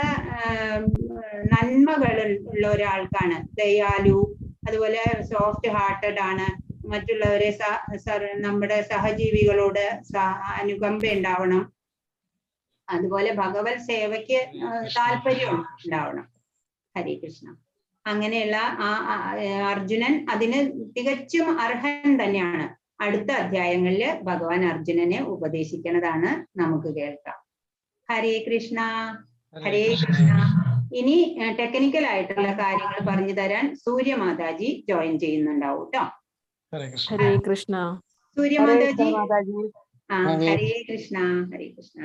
നന്മകൾ ഉള്ള ഒരാൾക്കാണ് ദയാലു, അതുപോലെ സോഫ്റ്റ് ഹാർട്ടഡ് ആണ്, മറ്റുള്ളവരെ നമ്മുടെ സഹജീവികളോട് അനുകമ്പ ഉണ്ടാവണം, അതുപോലെ ഭഗവത് സേവയ്ക്ക് താല്പര്യം ഉണ്ടാവണം. ഹരേ കൃഷ്ണ. അങ്ങനെയുള്ള അർജുനൻ അതിന് തികച്ചും അർഹൻ തന്നെയാണ്. അടുത്ത അധ്യായങ്ങളിൽ ഭഗവാൻ അർജുനനെ ഉപദേശിക്കുന്നതാണ് നമുക്ക് കേൾക്കാം. ഹരേ കൃഷ്ണ. ഹരേ കൃഷ്ണ. ഇനി ടെക്നിക്കൽ ആയിട്ടുള്ള കാര്യങ്ങൾ പറഞ്ഞു തരാൻ സൂര്യമാതാജി ജോയിൻ ചെയ്യുന്നുണ്ടാവും കേട്ടോ. ഹരേ കൃഷ്ണ. സൂര്യമാതാജി. ഹരേ കൃഷ്ണ. ഹരേ കൃഷ്ണ.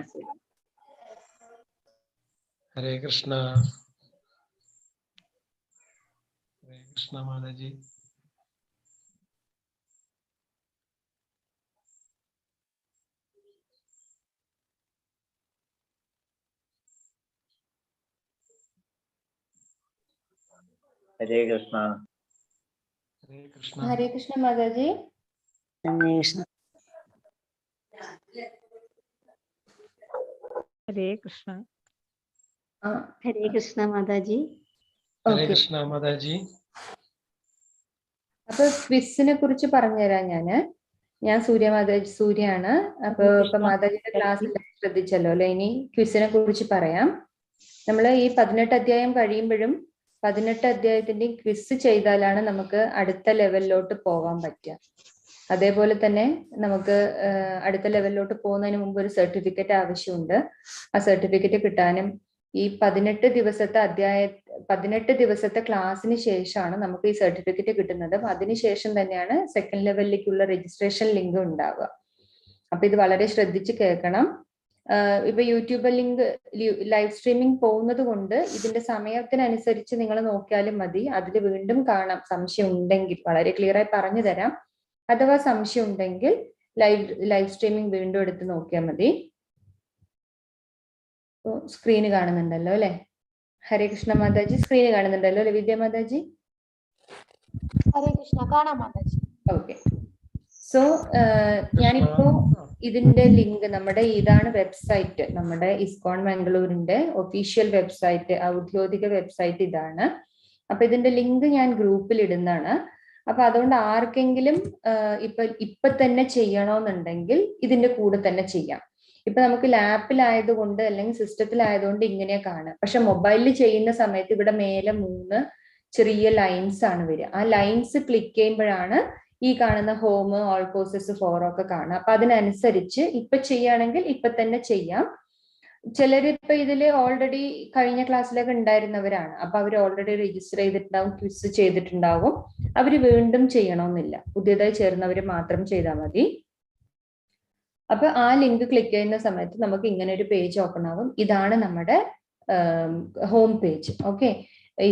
ഹരേ കൃഷ്ണ. ഹരേ കൃഷ്ണ മാതാജി. ഹരേ കൃഷ്ണ. ഹരേ കൃഷ്ണ. ഹരേ കൃഷ്ണ മാതാജി. ഹരേ കൃഷ്ണ. ഹരേ കൃഷ്ണ. ഹരേ കൃഷ്ണ മാതാജി. ഹരേ കൃഷ്ണ മാതാജി. അപ്പൊ ക്വിസിനെ കുറിച്ച് പറഞ്ഞുതരാം. ഞാൻ സൂര്യാണ്. അപ്പൊ മാതാജിയുടെ ക്ലാസ്സിൽ ശ്രദ്ധിച്ചല്ലോ അല്ലെ. ഇനി ക്വിസിനെ കുറിച്ച് പറയാം. നമ്മൾ ഈ 18 അധ്യായം കഴിയുമ്പോഴും 18 അധ്യായത്തിന്റെ ക്വിസ് ചെയ്താലാണ് നമുക്ക് അടുത്ത ലെവലിലോട്ട് പോകാൻ പറ്റുക. അതേപോലെ തന്നെ നമുക്ക് അടുത്ത ലെവലിലോട്ട് പോകുന്നതിന് മുമ്പ് ഒരു സർട്ടിഫിക്കറ്റ് ആവശ്യമുണ്ട്. ആ സർട്ടിഫിക്കറ്റ് കിട്ടാനും ഈ 18 ദിവസത്തെ ക്ലാസ്സിന് ശേഷമാണ് നമുക്ക് ഈ സർട്ടിഫിക്കറ്റ് കിട്ടുന്നത്. അതിനുശേഷം തന്നെയാണ് സെക്കൻഡ് ലെവലിലേക്കുള്ള രജിസ്ട്രേഷൻ ലിങ്ക് ഉണ്ടാവുക. അപ്പൊ ഇത് വളരെ ശ്രദ്ധിച്ച് കേൾക്കണം. ഇപ്പൊ യൂട്യൂബ് ലിങ്ക് ലൈവ് സ്ട്രീമിംഗ് പോകുന്നത് കൊണ്ട് ഇതിന്റെ സമയത്തിനനുസരിച്ച് നിങ്ങൾ നോക്കിയാലും മതി. അതിൽ വീണ്ടും കാണാം. സംശയം ഉണ്ടെങ്കിൽ വളരെ ക്ലിയർ ആയി പറഞ്ഞു തരാം. അഥവാ സംശയം ഉണ്ടെങ്കിൽ ലൈവ് സ്ട്രീമിംഗ് വീണ്ടും എടുത്ത് നോക്കിയാൽ മതി. സ്ക്രീന് കാണുന്നുണ്ടല്ലോ അല്ലെ. ഹരേ കൃഷ്ണ മാതാജി. സ്ക്രീന് കാണുന്നുണ്ടല്ലോ അല്ലെ വിദ്യ മാതാജി. ഹരേ കൃഷ്ണ. കാണാം മാതാജി. ഓക്കെ. സോ ഞാനിപ്പോ ഇതിന്റെ ലിങ്ക് ഇതാണ് വെബ്സൈറ്റ്. നമ്മുടെ ഇസ്കോൺ മംഗളൂരിന്റെ ഒഫീഷ്യൽ വെബ്സൈറ്റ്, ഔദ്യോഗിക വെബ്സൈറ്റ് ഇതാണ്. അപ്പൊ ഇതിന്റെ ലിങ്ക് ഞാൻ ഗ്രൂപ്പിൽ ഇടുന്നതാണ്. അപ്പൊ അതുകൊണ്ട് ആർക്കെങ്കിലും ഇപ്പൊ തന്നെ ചെയ്യണമെന്നുണ്ടെങ്കിൽ ഇതിന്റെ കൂടെ തന്നെ ചെയ്യാം. ഇപ്പൊ നമുക്ക് ലാപ്പിലായതുകൊണ്ട് അല്ലെങ്കിൽ സിസ്റ്റത്തിലായതുകൊണ്ട് ഇങ്ങനെ കാണാം. പക്ഷെ മൊബൈലിൽ ചെയ്യുന്ന സമയത്ത് ഇവിടെ മേലെ 3 ചെറിയ ലൈൻസ് ആണ് വരിക. ആ ലൈൻസ് ക്ലിക്ക് ചെയ്യുമ്പോഴാണ് ഈ കാണുന്ന ഹോം, ഓൾ കോഴ്സസ്, ഫോറം ഒക്കെ കാണാം. അപ്പൊ അതിനനുസരിച്ച് ഇപ്പൊ ചെയ്യുകയാണെങ്കിൽ ഇപ്പൊ തന്നെ ചെയ്യാം. ചിലരിപ്പോ ഇതിൽ ഓൾറെഡി കഴിഞ്ഞ ക്ലാസ്സിലൊക്കെ ഉണ്ടായിരുന്നവരാണ്. അപ്പൊ അവർ ഓൾറെഡി രജിസ്റ്റർ ചെയ്തിട്ടുണ്ടാവും, ക്വിസ് ചെയ്തിട്ടുണ്ടാവും. അവര് വീണ്ടും ചെയ്യണമെന്നില്ല. പുതിയതായി ചേർന്നവര് മാത്രം ചെയ്താൽ മതി. അപ്പൊ ആ ലിങ്ക് ക്ലിക്ക് ചെയ്യുന്ന സമയത്ത് നമുക്ക് ഇങ്ങനെ ഒരു പേജ് ഓപ്പൺ ആവും. ഇതാണ് നമ്മുടെ ഹോം പേജ്. ഓക്കെ,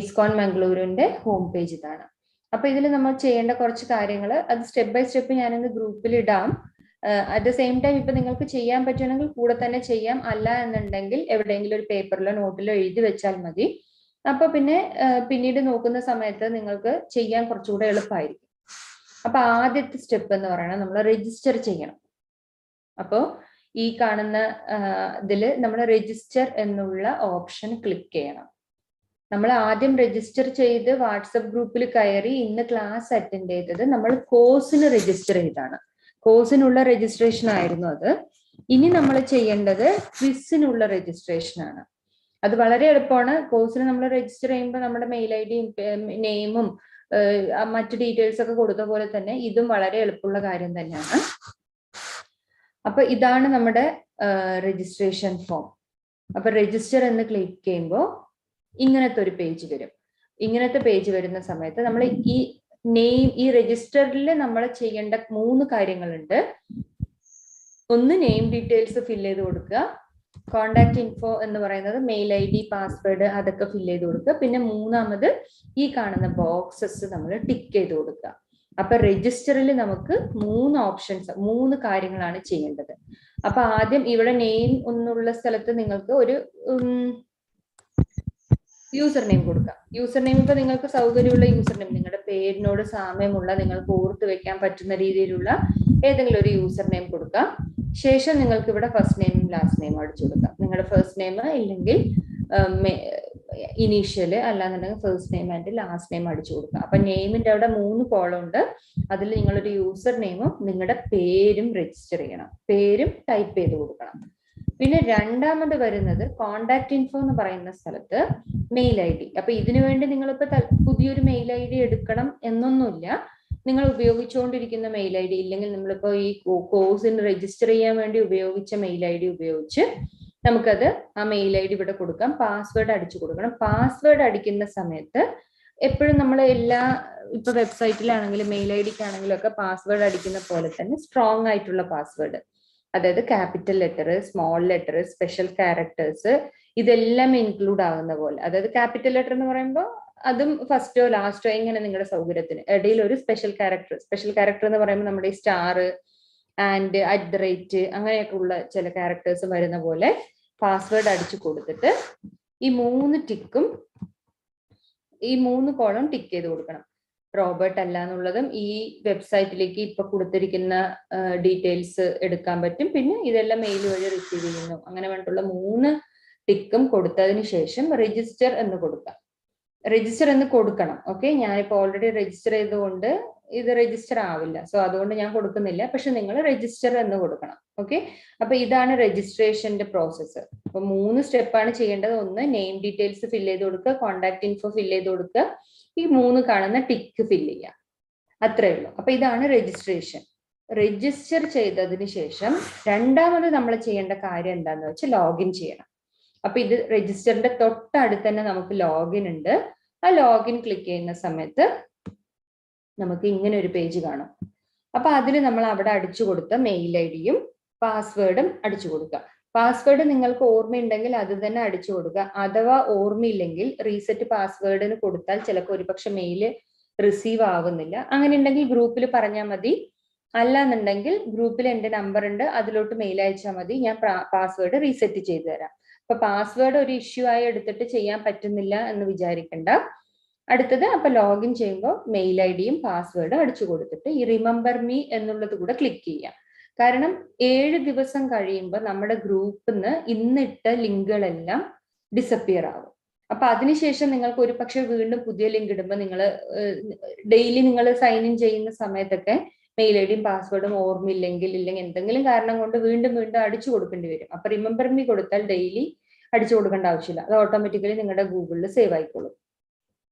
ഇസ്കോൺ മംഗളൂരുവിന്റെ ഹോം പേജ് ഇതാണ്. അപ്പൊ ഇതിൽ നമ്മൾ ചെയ്യേണ്ട കുറച്ച് കാര്യങ്ങൾ അത് സ്റ്റെപ്പ് ബൈ സ്റ്റെപ്പ് ഞാനിന്ന് ഗ്രൂപ്പിൽ ഇടാം. അറ്റ് ദ സെയിം ടൈം ഇപ്പൊ നിങ്ങൾക്ക് ചെയ്യാൻ പറ്റുകയാണെങ്കിൽ കൂടെ തന്നെ ചെയ്യാം. അല്ല എന്നുണ്ടെങ്കിൽ എവിടെയെങ്കിലും ഒരു പേപ്പറിലോ നോട്ടിലോ എഴുതി വെച്ചാൽ മതി. അപ്പൊ പിന്നെ പിന്നീട് നോക്കുന്ന സമയത്ത് നിങ്ങൾക്ക് ചെയ്യാൻ കുറച്ചുകൂടെ എളുപ്പമായിരിക്കും. അപ്പൊ ആദ്യത്തെ സ്റ്റെപ്പ് എന്ന് പറയുന്നത് നമ്മൾ രജിസ്റ്റർ ചെയ്യണം. അപ്പോൾ ഈ കാണുന്ന ഇതില് നമ്മൾ രജിസ്റ്റർ എന്നുള്ള ഓപ്ഷൻ ക്ലിക്ക് ചെയ്യണം. നമ്മൾ ആദ്യം രജിസ്റ്റർ ചെയ്ത് വാട്സപ്പ് ഗ്രൂപ്പിൽ കയറി ഇന്ന് ക്ലാസ് അറ്റൻഡ് ചെയ്തത് നമ്മൾ കോഴ്സിന് രജിസ്റ്റർ ചെയ്താണ്. കോഴ്സിനുള്ള രജിസ്ട്രേഷൻ ആയിരുന്നു അത്. ഇനി നമ്മൾ ചെയ്യേണ്ടത് ക്വിസിനുള്ള രജിസ്ട്രേഷൻ ആണ്. അത് വളരെ എളുപ്പമാണ്. കോഴ്സിന് നമ്മൾ രജിസ്റ്റർ ചെയ്യുമ്പോൾ നമ്മുടെ മെയിൽ ഐ ഡിയും നെയിമും മറ്റു ഡീറ്റെയിൽസ് ഒക്കെ കൊടുത്ത പോലെ തന്നെ ഇതും വളരെ എളുപ്പമുള്ള കാര്യം തന്നെയാണ്. അപ്പൊ ഇതാണ് നമ്മുടെ രജിസ്ട്രേഷൻ ഫോം. അപ്പൊ രജിസ്റ്റർ എന്ന് ക്ലിക്ക് ചെയ്യുമ്പോൾ ഇങ്ങനത്തെ ഒരു പേജ് വരും. ഇങ്ങനത്തെ പേജ് വരുന്ന സമയത്ത് നമ്മൾ ഈ നെയിം, ഈ രജിസ്റ്ററിൽ നമ്മൾ ചെയ്യേണ്ട 3 കാര്യങ്ങളുണ്ട്. ഒന്ന് നെയിം ഡീറ്റെയിൽസ് ഫില്ല് ചെയ്ത് കൊടുക്കുക. കോണ്ടാക്ട് ഇൻഫോ എന്ന് പറയുന്നത് മെയിൽ ഐ ഡി, പാസ്വേഡ് അതൊക്കെ ഫില്ല് ചെയ്ത് കൊടുക്കുക. പിന്നെ മൂന്നാമത് ഈ കാണുന്ന ബോക്സസ് നമ്മൾ ടിക്ക് ചെയ്ത് കൊടുക്കുക. അപ്പൊ രജിസ്റ്ററിൽ നമുക്ക് 3 ഓപ്ഷൻസ്, 3 കാര്യങ്ങളാണ് ചെയ്യേണ്ടത്. അപ്പൊ ആദ്യം ഇവിടെ നെയിം എന്നുള്ള സ്ഥലത്ത് നിങ്ങൾക്ക് ഒരു യൂസർ നെയിം കൊടുക്കാം. യൂസർ നെയിം ഇപ്പൊ നിങ്ങൾക്ക് സൗകര്യമുള്ള യൂസർ നെയിം, നിങ്ങളുടെ പേരിനോട് സാമ്യമുള്ള, നിങ്ങൾക്ക് ഓർത്ത് വെക്കാൻ പറ്റുന്ന രീതിയിലുള്ള ഏതെങ്കിലും ഒരു യൂസർ നെയിം കൊടുക്കാം. ശേഷം നിങ്ങൾക്ക് ഇവിടെ ഫസ്റ്റ് നെയിമും ലാസ്റ്റ് നെയിമും അടിച്ചു കൊടുക്കാം. നിങ്ങളുടെ ഫസ്റ്റ് നെയിം ഇല്ലെങ്കിൽ ഇനീഷ്യല്, അല്ലാന്നുണ്ടെങ്കിൽ first name and last name അടിച്ചു കൊടുക്കാം. അപ്പൊ നെയിമിന്റെ അവിടെ 3 കോളം ഉണ്ട്. അതിൽ നിങ്ങളൊരു യൂസർ നെയിമും നിങ്ങളുടെ പേരും രജിസ്റ്റർ ചെയ്യണം. പേരും ടൈപ്പ് ചെയ്ത് കൊടുക്കണം. പിന്നെ രണ്ടാമത് വരുന്നത് കോണ്ടാക്ട് ഇൻഫോ എന്ന് പറയുന്ന സ്ഥലത്ത് മെയിൽ ഐ ഡി. അപ്പൊ ഇതിനു വേണ്ടി നിങ്ങളിപ്പോ പുതിയൊരു മെയിൽ ഐ ഡി എടുക്കണം എന്നൊന്നുമില്ല. നിങ്ങൾ ഉപയോഗിച്ചുകൊണ്ടിരിക്കുന്ന മെയിൽ ഐ ഡി, ഇല്ലെങ്കിൽ നമ്മളിപ്പോ ഈ കോഴ്സിന് രജിസ്റ്റർ ചെയ്യാൻ വേണ്ടി ഉപയോഗിച്ച മെയിൽ ഐ ഡി ഉപയോഗിച്ച് നമുക്കത് ആ മെയിൽ ഐ ഡി ഇവിടെ കൊടുക്കാം. പാസ്വേഡ് അടിച്ചു കൊടുക്കണം. പാസ്വേഡ് അടിക്കുന്ന സമയത്ത് എപ്പോഴും നമ്മൾ ഇപ്പൊ വെബ്സൈറ്റിലാണെങ്കിലും മെയിൽ ഐ ഡിക്കാണെങ്കിലും ഒക്കെ പാസ്വേഡ് അടിക്കുന്ന പോലെ തന്നെ സ്ട്രോങ് ആയിട്ടുള്ള പാസ്വേഡ്, അതായത് capital letter, small letter, special characters ഇതെല്ലാം ഇൻക്ലൂഡ് ആകുന്ന പോലെ. അതായത് ക്യാപിറ്റൽ ലെറ്റർ എന്ന് പറയുമ്പോൾ അതും ഫസ്റ്റോ ലാസ്റ്റോ ഇങ്ങനെ നിങ്ങളുടെ സൗകര്യത്തിന്, ഇടയിൽ ഒരു സ്പെഷ്യൽ ക്യാരക്ടർ എന്ന് പറയുമ്പോൾ നമ്മുടെ ഈ സ്റ്റാർ ആൻഡ് @ അങ്ങനെയൊക്കെ ഉള്ള ചില ക്യാരക്ടേഴ്സ് വരുന്ന പോലെ പാസ്വേഡ് അടിച്ചു കൊടുത്തിട്ട് ഈ 3 ടിക്കും, ഈ 3 കോളം ടിക്ക് ചെയ്ത് കൊടുക്കണം. റോബർട്ട് അല്ല എന്നുള്ളതും ഈ വെബ്സൈറ്റിലേക്ക് ഇപ്പൊ കൊടുത്തിരിക്കുന്ന ഡീറ്റെയിൽസ് എടുക്കാൻ പറ്റും. പിന്നെ ഇതെല്ലാം മെയിൽ വഴി റിസീവ് ചെയ്യുന്നു, അങ്ങനെ വേണ്ടിയുള്ള 3 ടിക്കും കൊടുത്തതിന് ശേഷം രജിസ്റ്റർ എന്ന് കൊടുക്കാം. രജിസ്റ്റർ എന്ന് കൊടുക്കണം. ഓക്കെ, ഞാനിപ്പോ ഓൾറെഡി രജിസ്റ്റർ ചെയ്തുകൊണ്ട് ഇത് രജിസ്റ്റർ ആവില്ല, സോ അതുകൊണ്ട് ഞാൻ കൊടുക്കുന്നില്ല. പക്ഷെ നിങ്ങൾ രജിസ്റ്റർ എന്ന് കൊടുക്കണം. ഓക്കെ, അപ്പൊ ഇതാണ് രജിസ്ട്രേഷന്റെ പ്രോസസ്സ്. അപ്പൊ 3 സ്റ്റെപ്പാണ് ചെയ്യേണ്ടത്. ഒന്ന്, നെയിം ഡീറ്റെയിൽസ് ഫില്ല് ചെയ്ത് കൊടുക്കുക, കോണ്ടാക്ട് ഇൻഫോ ഫില്ല് ചെയ്ത് കൊടുക്കുക, ഈ 3 കാണുന്ന ടിക്ക് ഫില്ല് ചെയ്യുക. അത്രേ ഉള്ളൂ. അപ്പൊ ഇതാണ് രജിസ്ട്രേഷൻ. രജിസ്റ്റർ ചെയ്തതിന് ശേഷം രണ്ടാമത് നമ്മൾ ചെയ്യേണ്ട കാര്യം എന്താന്ന് വെച്ചാൽ ലോഗിൻ ചെയ്യണം. അപ്പൊ ഇത് രജിസ്റ്ററിന്റെ തൊട്ടടുത്ത് തന്നെ നമുക്ക് ലോഗിൻ ഉണ്ട്. ആ ലോഗിൻ ക്ലിക്ക് ചെയ്യുന്ന സമയത്ത് നമുക്ക് ഇങ്ങനെ ഒരു പേജ് കാണും. അപ്പൊ അതിൽ നമ്മൾ അവിടെ അടിച്ചു കൊടുത്ത മെയിൽ ഐ ഡിയും പാസ്വേഡും അടിച്ചു കൊടുക്കുക. പാസ്വേഡ് നിങ്ങൾക്ക് ഓർമ്മയുണ്ടെങ്കിൽ അത് തന്നെ അടിച്ചു കൊടുക്കുക. അഥവാ ഓർമ്മയില്ലെങ്കിൽ റീസെറ്റ് പാസ്വേഡിന് കൊടുത്താൽ ചിലപ്പോൾ ഒരുപക്ഷെ മെയിൽ റിസീവ് ആവുന്നില്ല. അങ്ങനെ ഉണ്ടെങ്കിൽ ഗ്രൂപ്പിൽ പറഞ്ഞാൽ മതി. അല്ലാന്നുണ്ടെങ്കിൽ ഗ്രൂപ്പിൽ എൻ്റെ നമ്പർ ഉണ്ട്, അതിലോട്ട് മെയിൽ അയച്ചാൽ മതി. ഞാൻ പാസ്വേഡ് റീസെറ്റ് ചെയ്തു തരാം. അപ്പൊ പാസ്വേഡ് ഒരു ഇഷ്യൂ ആയി എടുത്തിട്ട് ചെയ്യാൻ പറ്റുന്നില്ല എന്ന് വിചാരിക്കണ്ട. അടുത്തത്, അപ്പൊ ലോഗിൻ ചെയ്യുമ്പോൾ മെയിൽ ഐ ഡിയും പാസ്വേഡും അടിച്ചു കൊടുത്തിട്ട് ഈ റിമെമ്പർ മീ എന്നുള്ളത് കൂടെ ക്ലിക്ക് ചെയ്യാം. കാരണം 7 ദിവസം കഴിയുമ്പോൾ നമ്മുടെ ഗ്രൂപ്പിൽ നിന്ന് ഇന്നിട്ട ലിങ്കുകളെല്ലാം ഡിസപ്പിയർ ആവും. അപ്പൊ അതിനുശേഷം നിങ്ങൾക്ക് ഒരു പക്ഷെ വീണ്ടും പുതിയ ലിങ്ക് ഇടുമ്പോൾ നിങ്ങൾ ഡെയിലി നിങ്ങൾ സൈൻ ഇൻ ചെയ്യുന്ന സമയത്തൊക്കെ മെയിൽ ഐ ഡിയും പാസ്വേഡും ഓർമ്മയില്ലെങ്കിൽ, ഇല്ലെങ്കിൽ എന്തെങ്കിലും കാരണം കൊണ്ട് വീണ്ടും അടിച്ചു കൊടുക്കേണ്ടി വരും. അപ്പൊ റിമെമ്പർ മീ കൊടുത്താൽ ഡെയിലി അടിച്ചു കൊടുക്കേണ്ട ആവശ്യമില്ല, അത് ഓട്ടോമാറ്റിക്കലി നിങ്ങളുടെ ഗൂഗിളിൽ സേവ് ആയിക്കോളും.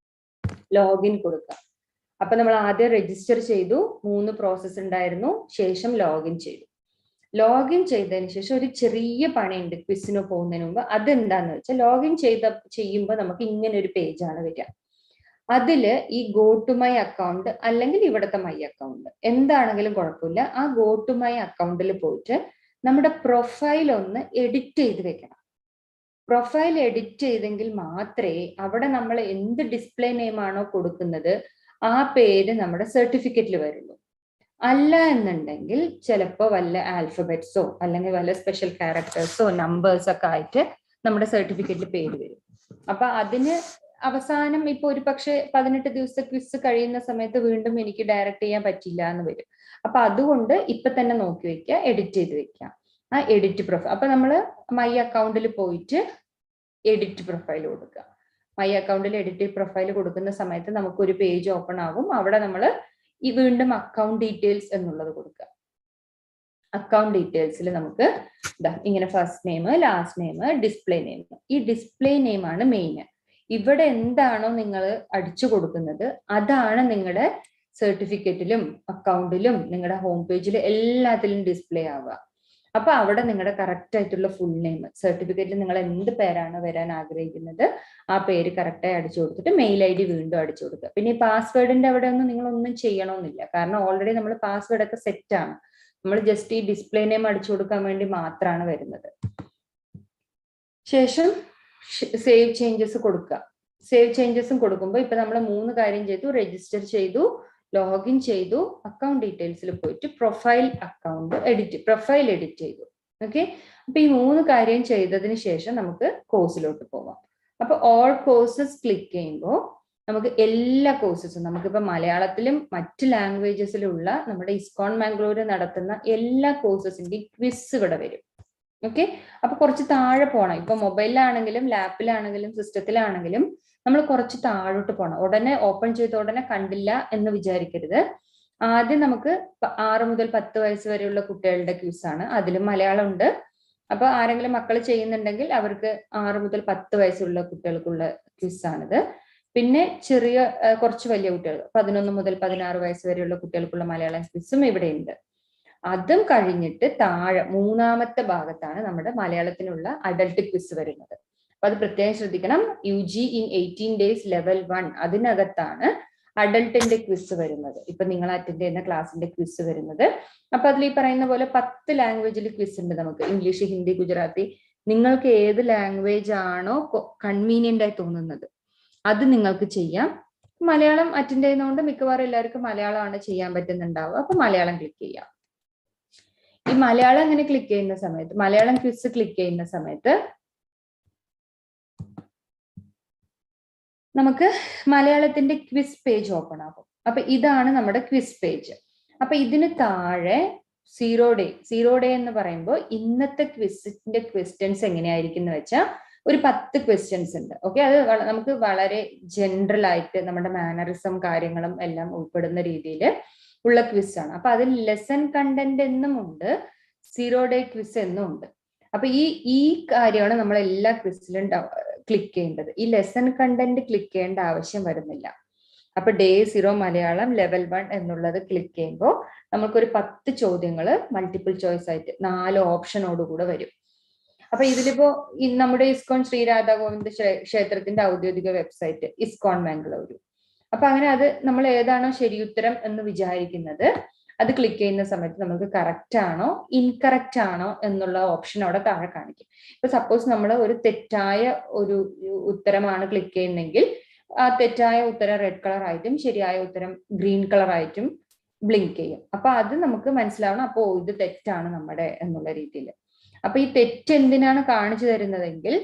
ലോഗിൻ കൊടുക്കുക. അപ്പൊ നമ്മൾ ആദ്യം രജിസ്റ്റർ ചെയ്തു, 3 പ്രോസസ്സ് ഉണ്ടായിരുന്നു, ശേഷം ലോഗിൻ ചെയ്തു. ലോഗിൻ ചെയ്തതിന് ശേഷം ഒരു ചെറിയ പണിയുണ്ട് ക്വിസിന് പോകുന്നതിന് മുമ്പ്. അതെന്താന്ന് വെച്ചാൽ ലോഗിൻ ചെയ്യുമ്പോൾ നമുക്ക് ഇങ്ങനെ ഒരു പേജാണ് വരിക. അതില് ഈ ഗോ ടു മൈ അക്കൗണ്ട് അല്ലെങ്കിൽ ഇവിടുത്തെ മൈ അക്കൗണ്ട് എന്താണെങ്കിലും കുഴപ്പമില്ല. ആ ഗോ ടു മൈ അക്കൗണ്ടിൽ പോയിട്ട് നമ്മുടെ പ്രൊഫൈൽ ഒന്ന് എഡിറ്റ് ചെയ്ത് വെക്കണം. പ്രൊഫൈൽ എഡിറ്റ് ചെയ്തെങ്കിൽ മാത്രമേ അവിടെ നമ്മൾ എന്ത് ഡിസ്പ്ലേ നെയിം ആണോ കൊടുക്കുന്നത് ആ പേര് നമ്മുടെ സർട്ടിഫിക്കറ്റിൽ വരുള്ളൂ. അല്ല എന്നുണ്ടെങ്കിൽ ചിലപ്പോൾ വല്ല ആൽഫബറ്റ്സോ അല്ലെങ്കിൽ വല്ല സ്പെഷ്യൽ ക്യാരക്ടേഴ്സോ നമ്പേഴ്സോ ഒക്കെ ആയിട്ട് നമ്മുടെ സർട്ടിഫിക്കറ്റിൽ പേര് വരും. അപ്പൊ അതിന് അവസാനം ഇപ്പൊ ഒരു പക്ഷെ 18 ദിവസത്തെ ക്വിസ് കഴിയുന്ന സമയത്ത് വീണ്ടും എനിക്ക് ഡയറക്റ്റ് ചെയ്യാൻ പറ്റില്ല എന്ന് വരും. അപ്പൊ അതുകൊണ്ട് ഇപ്പൊ തന്നെ നോക്കി വെക്കുക, എഡിറ്റ് ചെയ്ത് വെക്കുക. ആ എഡിറ്റ് പ്രൊഫൈൽ അപ്പൊ നമ്മൾ മൈ അക്കൗണ്ടിൽ പോയിട്ട് എഡിറ്റ് പ്രൊഫൈൽ കൊടുക്കുക. മൈ അക്കൗണ്ടിൽ എഡിറ്റ് പ്രൊഫൈൽ കൊടുക്കുന്ന സമയത്ത് നമുക്ക് ഒരു പേജ് ഓപ്പൺ ആകും. അവിടെ നമ്മൾ ഈ വീണ്ടും അക്കൗണ്ട് ഡീറ്റെയിൽസ് എന്നുള്ളത് കൊടുക്കുക. അക്കൗണ്ട് ഡീറ്റെയിൽസിൽ നമുക്ക് ഇങ്ങനെ first name, last name, display name. ഈ ഡിസ്പ്ലേ നെയിം ആണ് മെയിൻ. ഇവിടെ എന്താണോ നിങ്ങൾ അടിച്ചു കൊടുക്കുന്നത് അതാണ് നിങ്ങളുടെ സർട്ടിഫിക്കറ്റിലും അക്കൗണ്ടിലും നിങ്ങളുടെ ഹോം പേജിലും എല്ലാത്തിലും ഡിസ്പ്ലേ ആവുക. അപ്പൊ അവിടെ നിങ്ങളുടെ കറക്റ്റ് ആയിട്ടുള്ള ഫുൾ നെയിം, സർട്ടിഫിക്കറ്റിൽ നിങ്ങൾ എന്ത് പേരാണ് വരാൻ ആഗ്രഹിക്കുന്നത് ആ പേര് കറക്റ്റായി അടിച്ചു കൊടുത്തിട്ട് മെയിൽ ID വീണ്ടും അടിച്ചു കൊടുക്കുക. പിന്നെ ഈ പാസ്വേഡിന്റെ അവിടെ ഒന്നും നിങ്ങൾ ഒന്നും ചെയ്യണമെന്നില്ല. കാരണം ഓൾറെഡി നമ്മൾ പാസ്വേഡ് ഒക്കെ സെറ്റ് ആണ്. നമ്മൾ ജസ്റ്റ് ഈ ഡിസ്പ്ലേ നെയിം അടിച്ചു കൊടുക്കാൻ വേണ്ടി മാത്രമാണ് വരുന്നത്. ശേഷം സേവ് ചേഞ്ചസ് കൊടുക്കുക. സേവ് ചേഞ്ചസും കൊടുക്കുമ്പോൾ ഇപ്പൊ നമ്മൾ 3 കാര്യം ചെയ്തു. രജിസ്റ്റർ ചെയ്തു, ലോഗിൻ ചെയ്തു, അക്കൗണ്ട് ഡീറ്റെയിൽസിൽ പോയിട്ട് പ്രൊഫൈൽ എഡിറ്റ് ചെയ്തു. ഓക്കെ, അപ്പൊ ഈ 3 കാര്യം ചെയ്തതിന് ശേഷം നമുക്ക് കോഴ്സിലോട്ട് പോവാം. അപ്പൊ ഓൾ കോഴ്സസ് ക്ലിക്ക് ചെയ്യുമ്പോൾ നമുക്ക് എല്ലാ കോഴ്സസും നമുക്കിപ്പോ മലയാളത്തിലും മറ്റ് ലാംഗ്വേജസിലുള്ള നമ്മുടെ ഇസ്കോൺ മാംഗ്ലൂർ നടത്തുന്ന എല്ലാ കോഴ്സസിന്റെയും ക്വിസ് ഇവിടെ വരും. ഓക്കെ, അപ്പൊ കുറച്ച് താഴെ പോകണം. ഇപ്പൊ മൊബൈലിലാണെങ്കിലും ലാപ്പിലാണെങ്കിലും സിസ്റ്റത്തിലാണെങ്കിലും നമ്മൾ കുറച്ച് താഴോട്ട് പോകണം. ഉടനെ ഓപ്പൺ ചെയ്ത ഉടനെ കണ്ടില്ല എന്ന് വിചാരിക്കരുത്. ആദ്യം നമുക്ക് 6 മുതൽ 10 വയസ്സ് വരെയുള്ള കുട്ടികളുടെ ക്വിസാണ്. അതിലും മലയാളം ഉണ്ട്. അപ്പൊ ആരെങ്കിലും മക്കൾ ചെയ്യുന്നുണ്ടെങ്കിൽ അവർക്ക് 6 മുതൽ 10 വയസ്സുള്ള കുട്ടികൾക്കുള്ള ക്വിസാണിത്. പിന്നെ ചെറിയ കുറച്ച് വലിയ കുട്ടികൾ 11 മുതൽ 16 വയസ്സ് വരെയുള്ള കുട്ടികൾക്കുള്ള മലയാളം ക്വിസും ഇവിടെ ഉണ്ട്. അതും കഴിഞ്ഞിട്ട് താഴെ 3ാമത്തെ ഭാഗത്താണ് നമ്മുടെ മലയാളത്തിനുള്ള അഡൽട്ട് ക്വിസ് വരുന്നത്. അപ്പൊ അത് പ്രത്യേകം ശ്രദ്ധിക്കണം. UG in 18 days ലെവൽ 1 അതിനകത്താണ് അഡൽട്ടിന്റെ ക്വിസ് വരുന്നത്. ഇപ്പൊ നിങ്ങൾ അറ്റൻഡ് ചെയ്യുന്ന ക്ലാസ്സിന്റെ ക്വിസ് വരുന്നത്. അപ്പൊ അതിൽ ഈ പറയുന്ന പോലെ 10 ലാംഗ്വേജിൽ ക്വിസ് ഉണ്ട് നമുക്ക്. ഇംഗ്ലീഷ്, ഹിന്ദി, ഗുജറാത്തി. നിങ്ങൾക്ക് ഏത് ലാംഗ്വേജ് ആണോ കൺവീനിയന്റ് ആയി തോന്നുന്നത് അത് നിങ്ങൾക്ക് ചെയ്യാം. മലയാളം അറ്റൻഡ് ചെയ്യുന്നതുകൊണ്ട് മിക്കവാറും എല്ലാവർക്കും മലയാളമാണ് ചെയ്യാൻ പറ്റുന്നുണ്ടാവുക. അപ്പൊ മലയാളം ക്ലിക്ക് ചെയ്യാം. ഈ മലയാളം അങ്ങനെ ക്ലിക്ക് ചെയ്യുന്ന സമയത്ത്, മലയാളം ക്വിസ് ക്ലിക്ക് ചെയ്യുന്ന സമയത്ത് നമുക്ക് മലയാളത്തിന്റെ ക്വിസ് പേജ് ഓപ്പൺ ആകും. അപ്പൊ ഇതാണ് നമ്മുടെ ക്വിസ് പേജ്. അപ്പൊ ഇതിന് താഴെ 0 ഡേ എന്ന് പറയുമ്പോൾ ഇന്നത്തെ ക്വിസിന്റെ ക്വസ്റ്റ്യൻസ് എങ്ങനെയായിരിക്കും എന്ന് വെച്ചാൽ ഒരു 10 ക്വസ്റ്റ്യൻസ് ഉണ്ട്. ഓക്കെ, അത് നമുക്ക് വളരെ ജനറൽ ആയിട്ട് നമ്മുടെ മാനറിസം കാര്യങ്ങളും എല്ലാം ഉൾപ്പെടുന്ന രീതിയിൽ ഉള്ള ക്വിസ് ആണ്. അപ്പൊ അതിൽ ലെസൺ കണ്ടന്റ് എന്നും ഉണ്ട്, 0 ഡേ ക്വിസ് എന്നും ഉണ്ട്. അപ്പൊ ഈ കാര്യമാണ് നമ്മൾ എല്ലാ ക്വിസിലും ക്ലിക്ക് ചെയ്യേണ്ടത്. ഈ ലെസൺ കണ്ടന്റ് ക്ലിക്ക് ചെയ്യേണ്ട ആവശ്യം വരുന്നില്ല. അപ്പൊ ഡേ 0 മലയാളം ലെവൽ 1 എന്നുള്ളത് ക്ലിക്ക് ചെയ്യുമ്പോൾ നമുക്കൊരു 10 ചോദ്യങ്ങൾ മൾട്ടിപ്പിൾ ചോയ്സ് ആയിട്ട് 4 ഓപ്ഷനോടുകൂടെ വരും. അപ്പൊ ഇതിലിപ്പോ നമ്മുടെ ഇസ്കോൺ ശ്രീ രാധാ ഗോവിന്ദ ക്ഷേത്രത്തിന്റെ ഔദ്യോഗിക വെബ്സൈറ്റ് ഇസ്കോൺ മാംഗ്ലൂരു. അപ്പൊ അങ്ങനെ അത് നമ്മൾ ഏതാണോ ശരിയുത്തരം എന്ന് വിചാരിക്കുന്നത് അത് ക്ലിക്ക് ചെയ്യുന്ന സമയത്ത് നമുക്ക് കറക്റ്റ് ആണോ ഇൻകറക്റ്റ് ആണോ എന്നുള്ള ഓപ്ഷൻ അവിടെ താഴെ കാണിക്കും. ഇപ്പൊ സപ്പോസ് നമ്മൾ ഒരു തെറ്റായ ഒരു ഉത്തരമാണ് ക്ലിക്ക് ചെയ്യുന്നതെങ്കിൽ ആ തെറ്റായ ഉത്തരം റെഡ് കളർ ആയിട്ടും ശരിയായ ഉത്തരം ഗ്രീൻ കളർ ആയിട്ടും ബ്ലിങ്ക് ചെയ്യും. അപ്പൊ അത് നമുക്ക് മനസ്സിലാവണം. അപ്പോ ഇത് തെറ്റാണ് നമ്മുടെ എന്നുള്ള രീതിയിൽ. അപ്പൊ ഈ തെറ്റ് എന്തിനാണ് കാണിച്ചു തരുന്നതെങ്കിൽ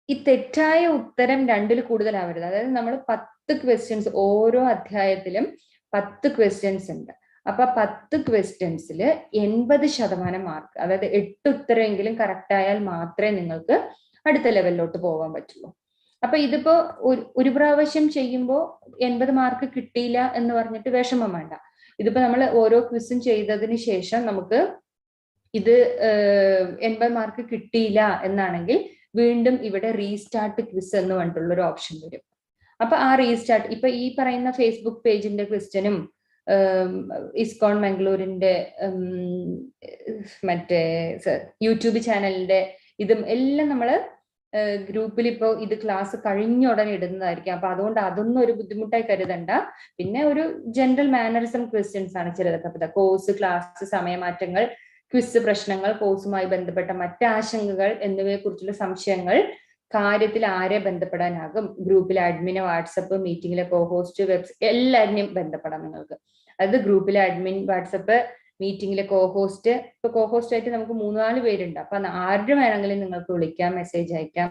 ഈ തെറ്റായ ഉത്തരം 2ൽ കൂടുതലാവരുത്. അതായത് നമ്മൾ 10 ക്വസ്റ്റ്യൻസ്, ഓരോ അധ്യായത്തിലും 10 ക്വസ്റ്റ്യൻസ് ഉണ്ട്. അപ്പൊ 10 ക്വസ്റ്റ്യൻസിൽ 80% മാർക്ക്, അതായത് 8 ഉത്തരമെങ്കിലും കറക്റ്റ് ആയാൽ മാത്രമേ നിങ്ങൾക്ക് അടുത്ത ലെവലിലോട്ട് പോകാൻ പറ്റുള്ളൂ. അപ്പൊ ഇതിപ്പോ ഒരു പ്രാവശ്യം ചെയ്യുമ്പോൾ 80 മാർക്ക് കിട്ടിയില്ല എന്ന് പറഞ്ഞിട്ട് വിഷമം വേണ്ട. ഇതിപ്പോ നമ്മൾ ഓരോ ക്വിസും ചെയ്തതിന് ശേഷം നമുക്ക് ഇത് 80 മാർക്ക് കിട്ടിയില്ല എന്നാണെങ്കിൽ വീണ്ടും ഇവിടെ റീസ്റ്റാർട്ട് ക്വിസ് എന്ന് പറഞ്ഞിട്ടുള്ള ഒരു ഓപ്ഷൻ വരും. അപ്പൊ ആ റീസ്റ്റാർട്ട് ഇപ്പൊ ഈ പറയുന്ന ഫേസ്ബുക്ക് പേജിന്റെ ക്വസ്റ്റ്യനും ഇസ്കോൺ മംഗളൂരിന്റെ മറ്റേ യൂട്യൂബ് ചാനലിന്റെ ഇതും എല്ലാം നമ്മള് ഗ്രൂപ്പിൽ ഇപ്പോ ഇത് ക്ലാസ് കഴിഞ്ഞ ഉടനെ ഇടുന്നതായിരിക്കും. അപ്പൊ അതുകൊണ്ട് അതൊന്നും ഒരു ബുദ്ധിമുട്ടായി കരുതണ്ട. പിന്നെ ഒരു ജനറൽ മാനറിസം ക്വസ്റ്റ്യൻസ് ആണ് ചിലതൊക്കെ. കോഴ്സ്, ക്ലാസ്, സമയമാറ്റങ്ങൾ, ക്വിസ് പ്രശ്നങ്ങൾ, കോഴ്സുമായി ബന്ധപ്പെട്ട മറ്റ് ആശങ്കകൾ എന്നിവയെ കുറിച്ചുള്ള സംശയങ്ങൾ, കാര്യത്തിൽ ആരെ ബന്ധപ്പെടാനാകും, ഗ്രൂപ്പിലെ അഡ്മിന്, വാട്സപ്പ്, മീറ്റിംഗിലെ കോഹോസ്റ്റ്, എല്ലാവരെയും ബന്ധപ്പെടാം നിങ്ങൾക്ക്. അത് ഗ്രൂപ്പിലെ അഡ്മിൻ, വാട്സപ്പ്, മീറ്റിംഗിലെ കോഹോസ്റ്റ്. ഇപ്പൊ കോഹോസ്റ്റ് ആയിട്ട് നമുക്ക് 3-4 പേരുണ്ട്. അപ്പൊ ആരുടെ വേണമെങ്കിലും നിങ്ങൾക്ക് വിളിക്കാം, മെസ്സേജ് അയക്കാം.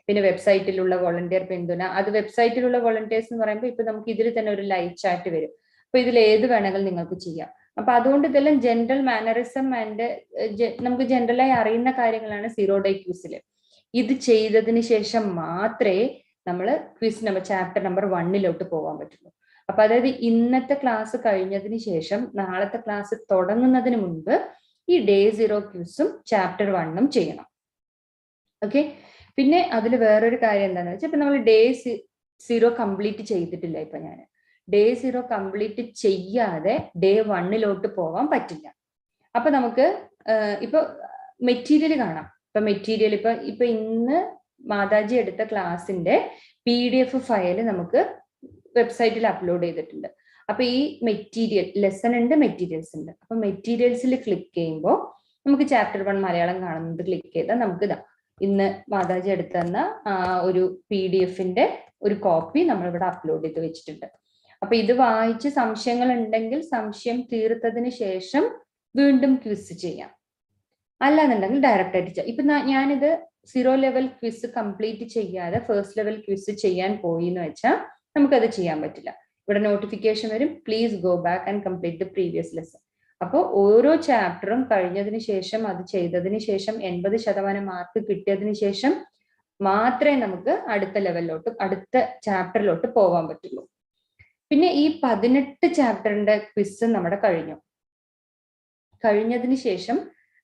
പിന്നെ വെബ്സൈറ്റിലുള്ള വോളണ്ടിയർ പിന്തുണ, അത് വെബ്സൈറ്റിലുള്ള വോളണ്ടിയേഴ്സ് എന്ന് പറയുമ്പോൾ ഇപ്പൊ നമുക്ക് ഇതിൽ തന്നെ ഒരു ലൈവ് ചാറ്റ് വരും. അപ്പൊ ഇതിൽ ഏത് വേണമെങ്കിലും നിങ്ങൾക്ക് ചെയ്യാം. അപ്പൊ അതുകൊണ്ട് ഇതെല്ലാം ജനറൽ മാനറിസം ആൻഡ് നമുക്ക് ജനറലായി അറിയുന്ന കാര്യങ്ങളാണ് 0 ഡേ ക്വിസിൽ. ഇത് ചെയ്തതിന് ശേഷം മാത്രമേ നമ്മൾ ക്വിസ് നമ്പർ ചാപ്റ്റർ നമ്പർ 1 പോകാൻ പറ്റുള്ളൂ. അപ്പൊ അതായത് ഇന്നത്തെ ക്ലാസ് കഴിഞ്ഞതിന് ശേഷം നാളത്തെ ക്ലാസ് തുടങ്ങുന്നതിന് മുൻപ് ഈ ഡേ 0 ക്വിസും ചാപ്റ്റർ 1 ചെയ്യണം. ഓക്കെ. പിന്നെ അതിൽ വേറൊരു കാര്യം എന്താണെന്ന് വെച്ചാൽ ഇപ്പൊ നമ്മൾ ഡേ 0 കംപ്ലീറ്റ് ചെയ്തിട്ടില്ല. ഇപ്പൊ ഞാൻ ഡേ 0 കംപ്ലീറ്റ് ചെയ്യാതെ ഡേ 1 പോവാൻ പറ്റില്ല. അപ്പൊ നമുക്ക് ഇപ്പൊ മെറ്റീരിയൽ കാണാം. ഇപ്പൊ മെറ്റീരിയൽ ഇപ്പൊ ഇന്ന് മാതാജി എടുത്ത ക്ലാസിന്റെ PDF ഫയൽ നമുക്ക് വെബ്സൈറ്റിൽ അപ്ലോഡ് ചെയ്തിട്ടുണ്ട്. അപ്പൊ ഈ മെറ്റീരിയൽ ലെസൺ ഉണ്ട്, മെറ്റീരിയൽസ് ഉണ്ട്. അപ്പൊ മെറ്റീരിയൽസിൽ ക്ലിക്ക് ചെയ്യുമ്പോൾ നമുക്ക് ചാപ്റ്റർ 1 മലയാളം കാണുന്നത് ക്ലിക്ക് ചെയ്താൽ നമുക്ക് ഇന്ന് മാതാജി എടുത്തുതന്ന ഒരു PDF-ന്റെ ഒരു കോപ്പി നമ്മളിവിടെ അപ്ലോഡ് ചെയ്ത് വെച്ചിട്ടുണ്ട്. അപ്പൊ ഇത് വായിച്ച് സംശയങ്ങൾ ഉണ്ടെങ്കിൽ സംശയം തീർത്തതിന് ശേഷം വീണ്ടും ക്വിസ് ചെയ്യാം. അല്ലാന്നുണ്ടെങ്കിൽ ഡയറക്റ്റ് ആയിട്ട് ചെയ്യാം. ഇപ്പൊ ഞാനിത് 0 ലെവൽ ക്വിസ് കംപ്ലീറ്റ് ചെയ്യാതെ ഫസ്റ്റ് ലെവൽ ക്വിസ് ചെയ്യാൻ പോയി എന്ന് വെച്ചാൽ നമുക്കത് ചെയ്യാൻ പറ്റില്ല. ഇവിടെ നോട്ടിഫിക്കേഷൻ വരും, please go back and complete the previous lesson. അപ്പോൾ ഓരോ ചാപ്റ്ററും കഴിഞ്ഞതിന് ശേഷം അത് ചെയ്തതിന് ശേഷം 80% മാർക്ക് കിട്ടിയതിന് ശേഷം മാത്രമേ നമുക്ക് അടുത്ത ലെവലിലോട്ട് അടുത്ത ചാപ്റ്ററിലോട്ട് പോകാൻ പറ്റുള്ളൂ. പിന്നെ ഈ 18 ചാപ്റ്ററിന്റെ ക്വിസ് നമ്മുടെ കഴിഞ്ഞതിന് ശേഷം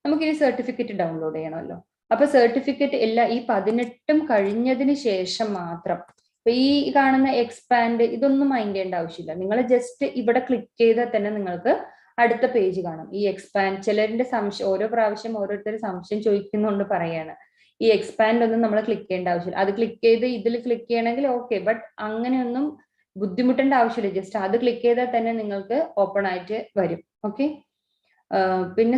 നമുക്ക് ഈ സർട്ടിഫിക്കറ്റ് ഡൗൺലോഡ് ചെയ്യണമല്ലോ. അപ്പൊ സർട്ടിഫിക്കറ്റ് ഈ 18 കഴിഞ്ഞതിന് ശേഷം മാത്രം ഇപ്പൊ ഈ കാണുന്ന എക്സ്പാൻഡ് ഇതൊന്നും മൈൻഡ് ചെയ്യേണ്ട ആവശ്യമില്ല. നിങ്ങൾ ജസ്റ്റ് ഇവിടെ ക്ലിക്ക് ചെയ്താൽ തന്നെ നിങ്ങൾക്ക് അടുത്ത പേജ് കാണും. ഈ എക്സ്പാൻഡ് ചിലരുടെ സംശയം ഓരോ പ്രാവശ്യം ഓരോരുത്തർ സംശയം ചോദിക്കുന്നുണ്ട് പറയാണ്. ഈ എക്സ്പാൻഡ് ഒന്നും നമ്മൾ ക്ലിക്ക് ചെയ്യേണ്ട ആവശ്യമില്ല. അത് ക്ലിക്ക് ചെയ്ത് ഇതിൽ ക്ലിക്ക് ചെയ്യണമെങ്കിൽ ഓക്കെ, ബട്ട് അങ്ങനെയൊന്നും ബുദ്ധിമുട്ടേണ്ട ആവശ്യമില്ല. ജസ്റ്റ് അത് ക്ലിക്ക് ചെയ്താൽ തന്നെ നിങ്ങൾക്ക് ഓപ്പൺ ആയിട്ട് വരും. ഓക്കെ. പിന്നെ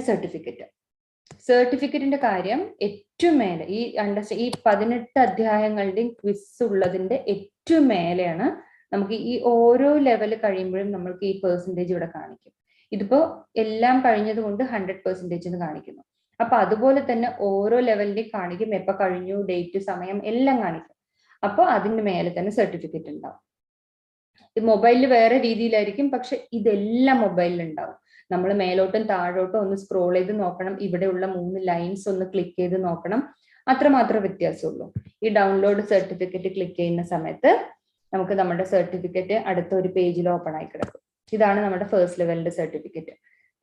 സർട്ടിഫിക്കറ്റിന്റെ കാര്യം ഏറ്റവും മേലെ ഈ 18 അധ്യായങ്ങളുടെയും ക്വിസ് ഉള്ളതിന്റെ ഏറ്റവും മേലെയാണ് നമുക്ക് ഈ ഓരോ ലെവൽ കഴിയുമ്പോഴും നമ്മൾക്ക് ഈ പെർസെൻറ്റേജ് ഇവിടെ കാണിക്കും. ഇതിപ്പോ എല്ലാം കഴിഞ്ഞത് കൊണ്ട് 100% എന്ന് കാണിക്കുന്നു. അപ്പൊ അതുപോലെ തന്നെ ഓരോ ലെവലിന്റെയും കാണിക്കും, എപ്പോ കഴിഞ്ഞു, ഡേറ്റ്, സമയം എല്ലാം കാണിക്കും. അപ്പൊ അതിന്റെ മേലെ തന്നെ സർട്ടിഫിക്കറ്റ് ഉണ്ടാവും. ഇത് മൊബൈലിൽ വേറെ രീതിയിലായിരിക്കും, പക്ഷെ ഇതെല്ലാം മൊബൈലിൽ ഉണ്ടാവും. നമ്മൾ മേലോട്ടും താഴോട്ടും ഒന്ന് സ്ക്രോൾ ചെയ്ത് നോക്കണം. ഇവിടെയുള്ള 3 ലൈൻസ് ഒന്ന് ക്ലിക്ക് ചെയ്ത് നോക്കണം. അത്രമാത്രം വ്യത്യാസമുള്ളൂ. ഈ ഡൗൺലോഡ് സർട്ടിഫിക്കറ്റ് ക്ലിക്ക് ചെയ്യുന്ന സമയത്ത് നമുക്ക് നമ്മുടെ സർട്ടിഫിക്കറ്റ് അടുത്ത ഒരു പേജിൽ ഓപ്പൺ ആയി കിടക്കും. ഇതാണ് നമ്മുടെ ഫസ്റ്റ് ലെവലിന്റെ സർട്ടിഫിക്കറ്റ്.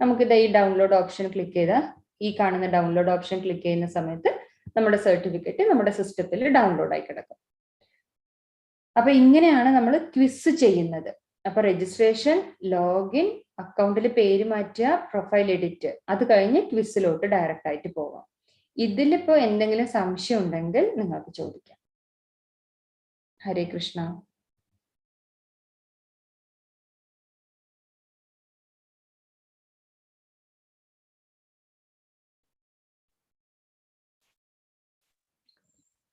നമുക്കിത് ഈ ഡൗൺലോഡ് ഓപ്ഷൻ ക്ലിക്ക് ചെയ്താൽ ഈ കാണുന്ന ഡൗൺലോഡ് ഓപ്ഷൻ ക്ലിക്ക് ചെയ്യുന്ന സമയത്ത് നമ്മുടെ സർട്ടിഫിക്കറ്റ് നമ്മുടെ സിസ്റ്റത്തിൽ ഡൗൺലോഡ് ആയി കിടക്കും. അപ്പൊ ഇങ്ങനെയാണ് നമ്മൾ ക്വിസ് ചെയ്യുന്നത്. അപ്പൊ രജിസ്ട്രേഷൻ, ലോഗിൻ, അക്കൗണ്ടിൽ പേര് മാറ്റുക, പ്രൊഫൈൽ എഡിറ്റ്, അത് കഴിഞ്ഞ് ക്വിസിലോട്ട് ഡയറക്റ്റ് ആയിട്ട് പോവാം. ഇതിലിപ്പോ എന്തെങ്കിലും സംശയം ഉണ്ടെങ്കിൽ നിങ്ങൾക്ക് ചോദിക്കാം. ഹരേ കൃഷ്ണ.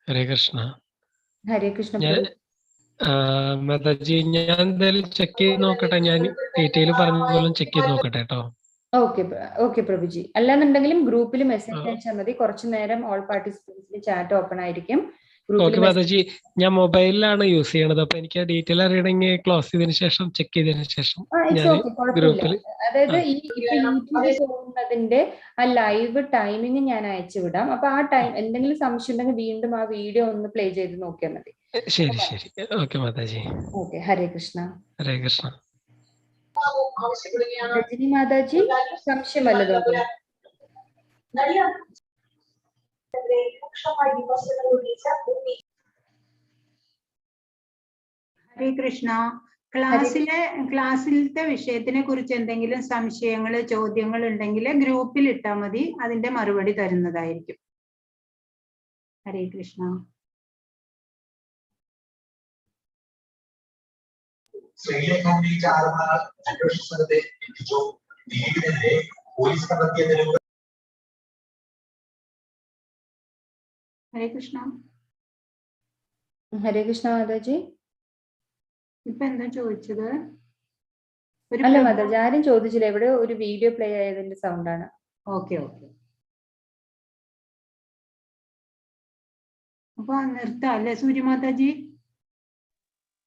ഹരേ കൃഷ്ണ. ഹരേ കൃഷ്ണ. മാതാജി, ഞാൻ എന്തായാലും ചെക്ക് ചെയ്ത് നോക്കട്ടെ. ഞാൻ ഡീറ്റെയിൽ പറഞ്ഞ പോലെ ചെക്ക് ചെയ്ത് നോക്കട്ടെ കേട്ടോ. ഓക്കെ പ്രഭുജി. അല്ലാന്നുണ്ടെങ്കിലും ഗ്രൂപ്പിൽ മെസ്സേജ് അയച്ചാൽ മതി. കുറച്ചു നേരം ഓൾ പാർട്ടിസിപ്പൻസിന്റെ ചാറ്റ് ഓപ്പൺ ആയിരിക്കും. ഓക്കെ മാതാജി, ഞാൻ മൊബൈലിലാണ് യൂസ് ചെയ്യണത്. അപ്പൊ എനിക്ക് ഡീറ്റെയിൽ അറിയണമെങ്കിൽ ക്ലോസ് ചെയ്തതിനു ശേഷം ചെക്ക് ചെയ്തതിനു ശേഷം ഗ്രൂപ്പിൽ. അതായത് ഈ യൂട്യൂബിൽ പോകുന്നതിന്റെ ആ ലൈവ് ടൈമിങ് ഞാൻ അയച്ചു വിടാം. അപ്പൊ ആ ടൈം എന്തെങ്കിലും സംശയം ഉണ്ടെങ്കിൽ വീണ്ടും ആ വീഡിയോ ഒന്ന് പ്ലേ ചെയ്ത് നോക്കിയാൽ മതി. ശരി ശരി. ഓക്കെ മാതാജി. ഓക്കെ. ഹരേ കൃഷ്ണ. ഹരേ കൃഷ്ണ. രജനി മാതാജി, സംശയം വല്ലതുണ്ടോ? ഹരേ കൃഷ്ണ. ക്ലാസ്സിലത്തെ വിഷയത്തിനെ കുറിച്ച് എന്തെങ്കിലും സംശയങ്ങൾ ചോദ്യങ്ങൾ ഉണ്ടെങ്കിൽ ഗ്രൂപ്പിൽ ഇട്ടാൽ മതി, അതിന്റെ മറുപടി തരുന്നതായിരിക്കും. ഹരേ കൃഷ്ണ. ഹരേ കൃഷ്ണ. ഹരേ കൃഷ്ണ മാതാജി. ഇപ്പൊ എന്താ ചോദിച്ചത്? അല്ല മാതാജി, ആരും ചോദിച്ചില്ല. എവിടെ ഒരു വീഡിയോ പ്ലേ ആയതിന്റെ സൗണ്ട് ആണ്. Okay okay. അപ്പൊ നിർത്താം അല്ലേ സൂര്യമാതാജി?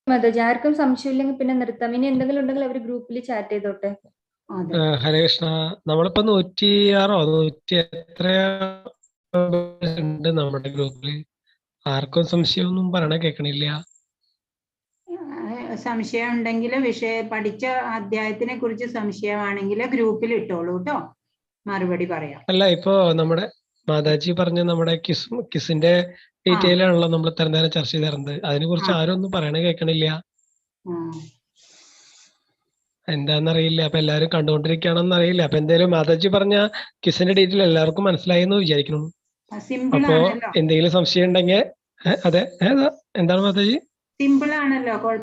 മാതാജി, ആർക്കും സംശയമില്ലെങ്കിൽ പിന്നെ നിർത്താം. ഇനി എന്തെങ്കിലും ഉണ്ടെങ്കിൽ അവർ ഗ്രൂപ്പിൽ ചാറ്റ് ചെയ്തോട്ടെ. ഹരേ കൃഷ്ണ. നമ്മളിപ്പോ 106 100 എത്രയോ ഉണ്ട് നമ്മുടെ ഗ്രൂപ്പില്. ആർക്കും സംശയമൊന്നും പറയണ കേൾക്കണില്ല. സംശയം ഉണ്ടെങ്കിൽ പഠിച്ച അധ്യായത്തിനെ കുറിച്ച് സംശയമാണെങ്കിൽ ഗ്രൂപ്പിൽ ഇട്ടോളൂ കേട്ടോ, മറുപടി പറയാം. അല്ല, ഇപ്പോ നമ്മുടെ മാതാജി പറഞ്ഞ നമ്മുടെ കിസിന്റെ ഡീറ്റെയിൽ ആണല്ലോ നമ്മൾ തരം ചർച്ച ചെയ്തിരുന്നത്. അതിനെ കുറിച്ച് ആരും ഒന്നും പറയണ കേൾക്കണില്ല. എന്താന്നറിയില്ല. അപ്പൊ എല്ലാരും കണ്ടുകൊണ്ടിരിക്കുകയാണെന്ന് അറിയില്ല. അപ്പൊ എന്തായാലും മാതാജി പറഞ്ഞ കിസിന്റെ ഡീറ്റെയിൽ എല്ലാവർക്കും മനസ്സിലായി എന്ന് വിചാരിക്കുന്നു. അപ്പോ എന്തെങ്കിലും സംശയം ഉണ്ടെങ്കിൽ അതെ എന്താണ് മാതാജി? സിമ്പിൾ ആണല്ലോ.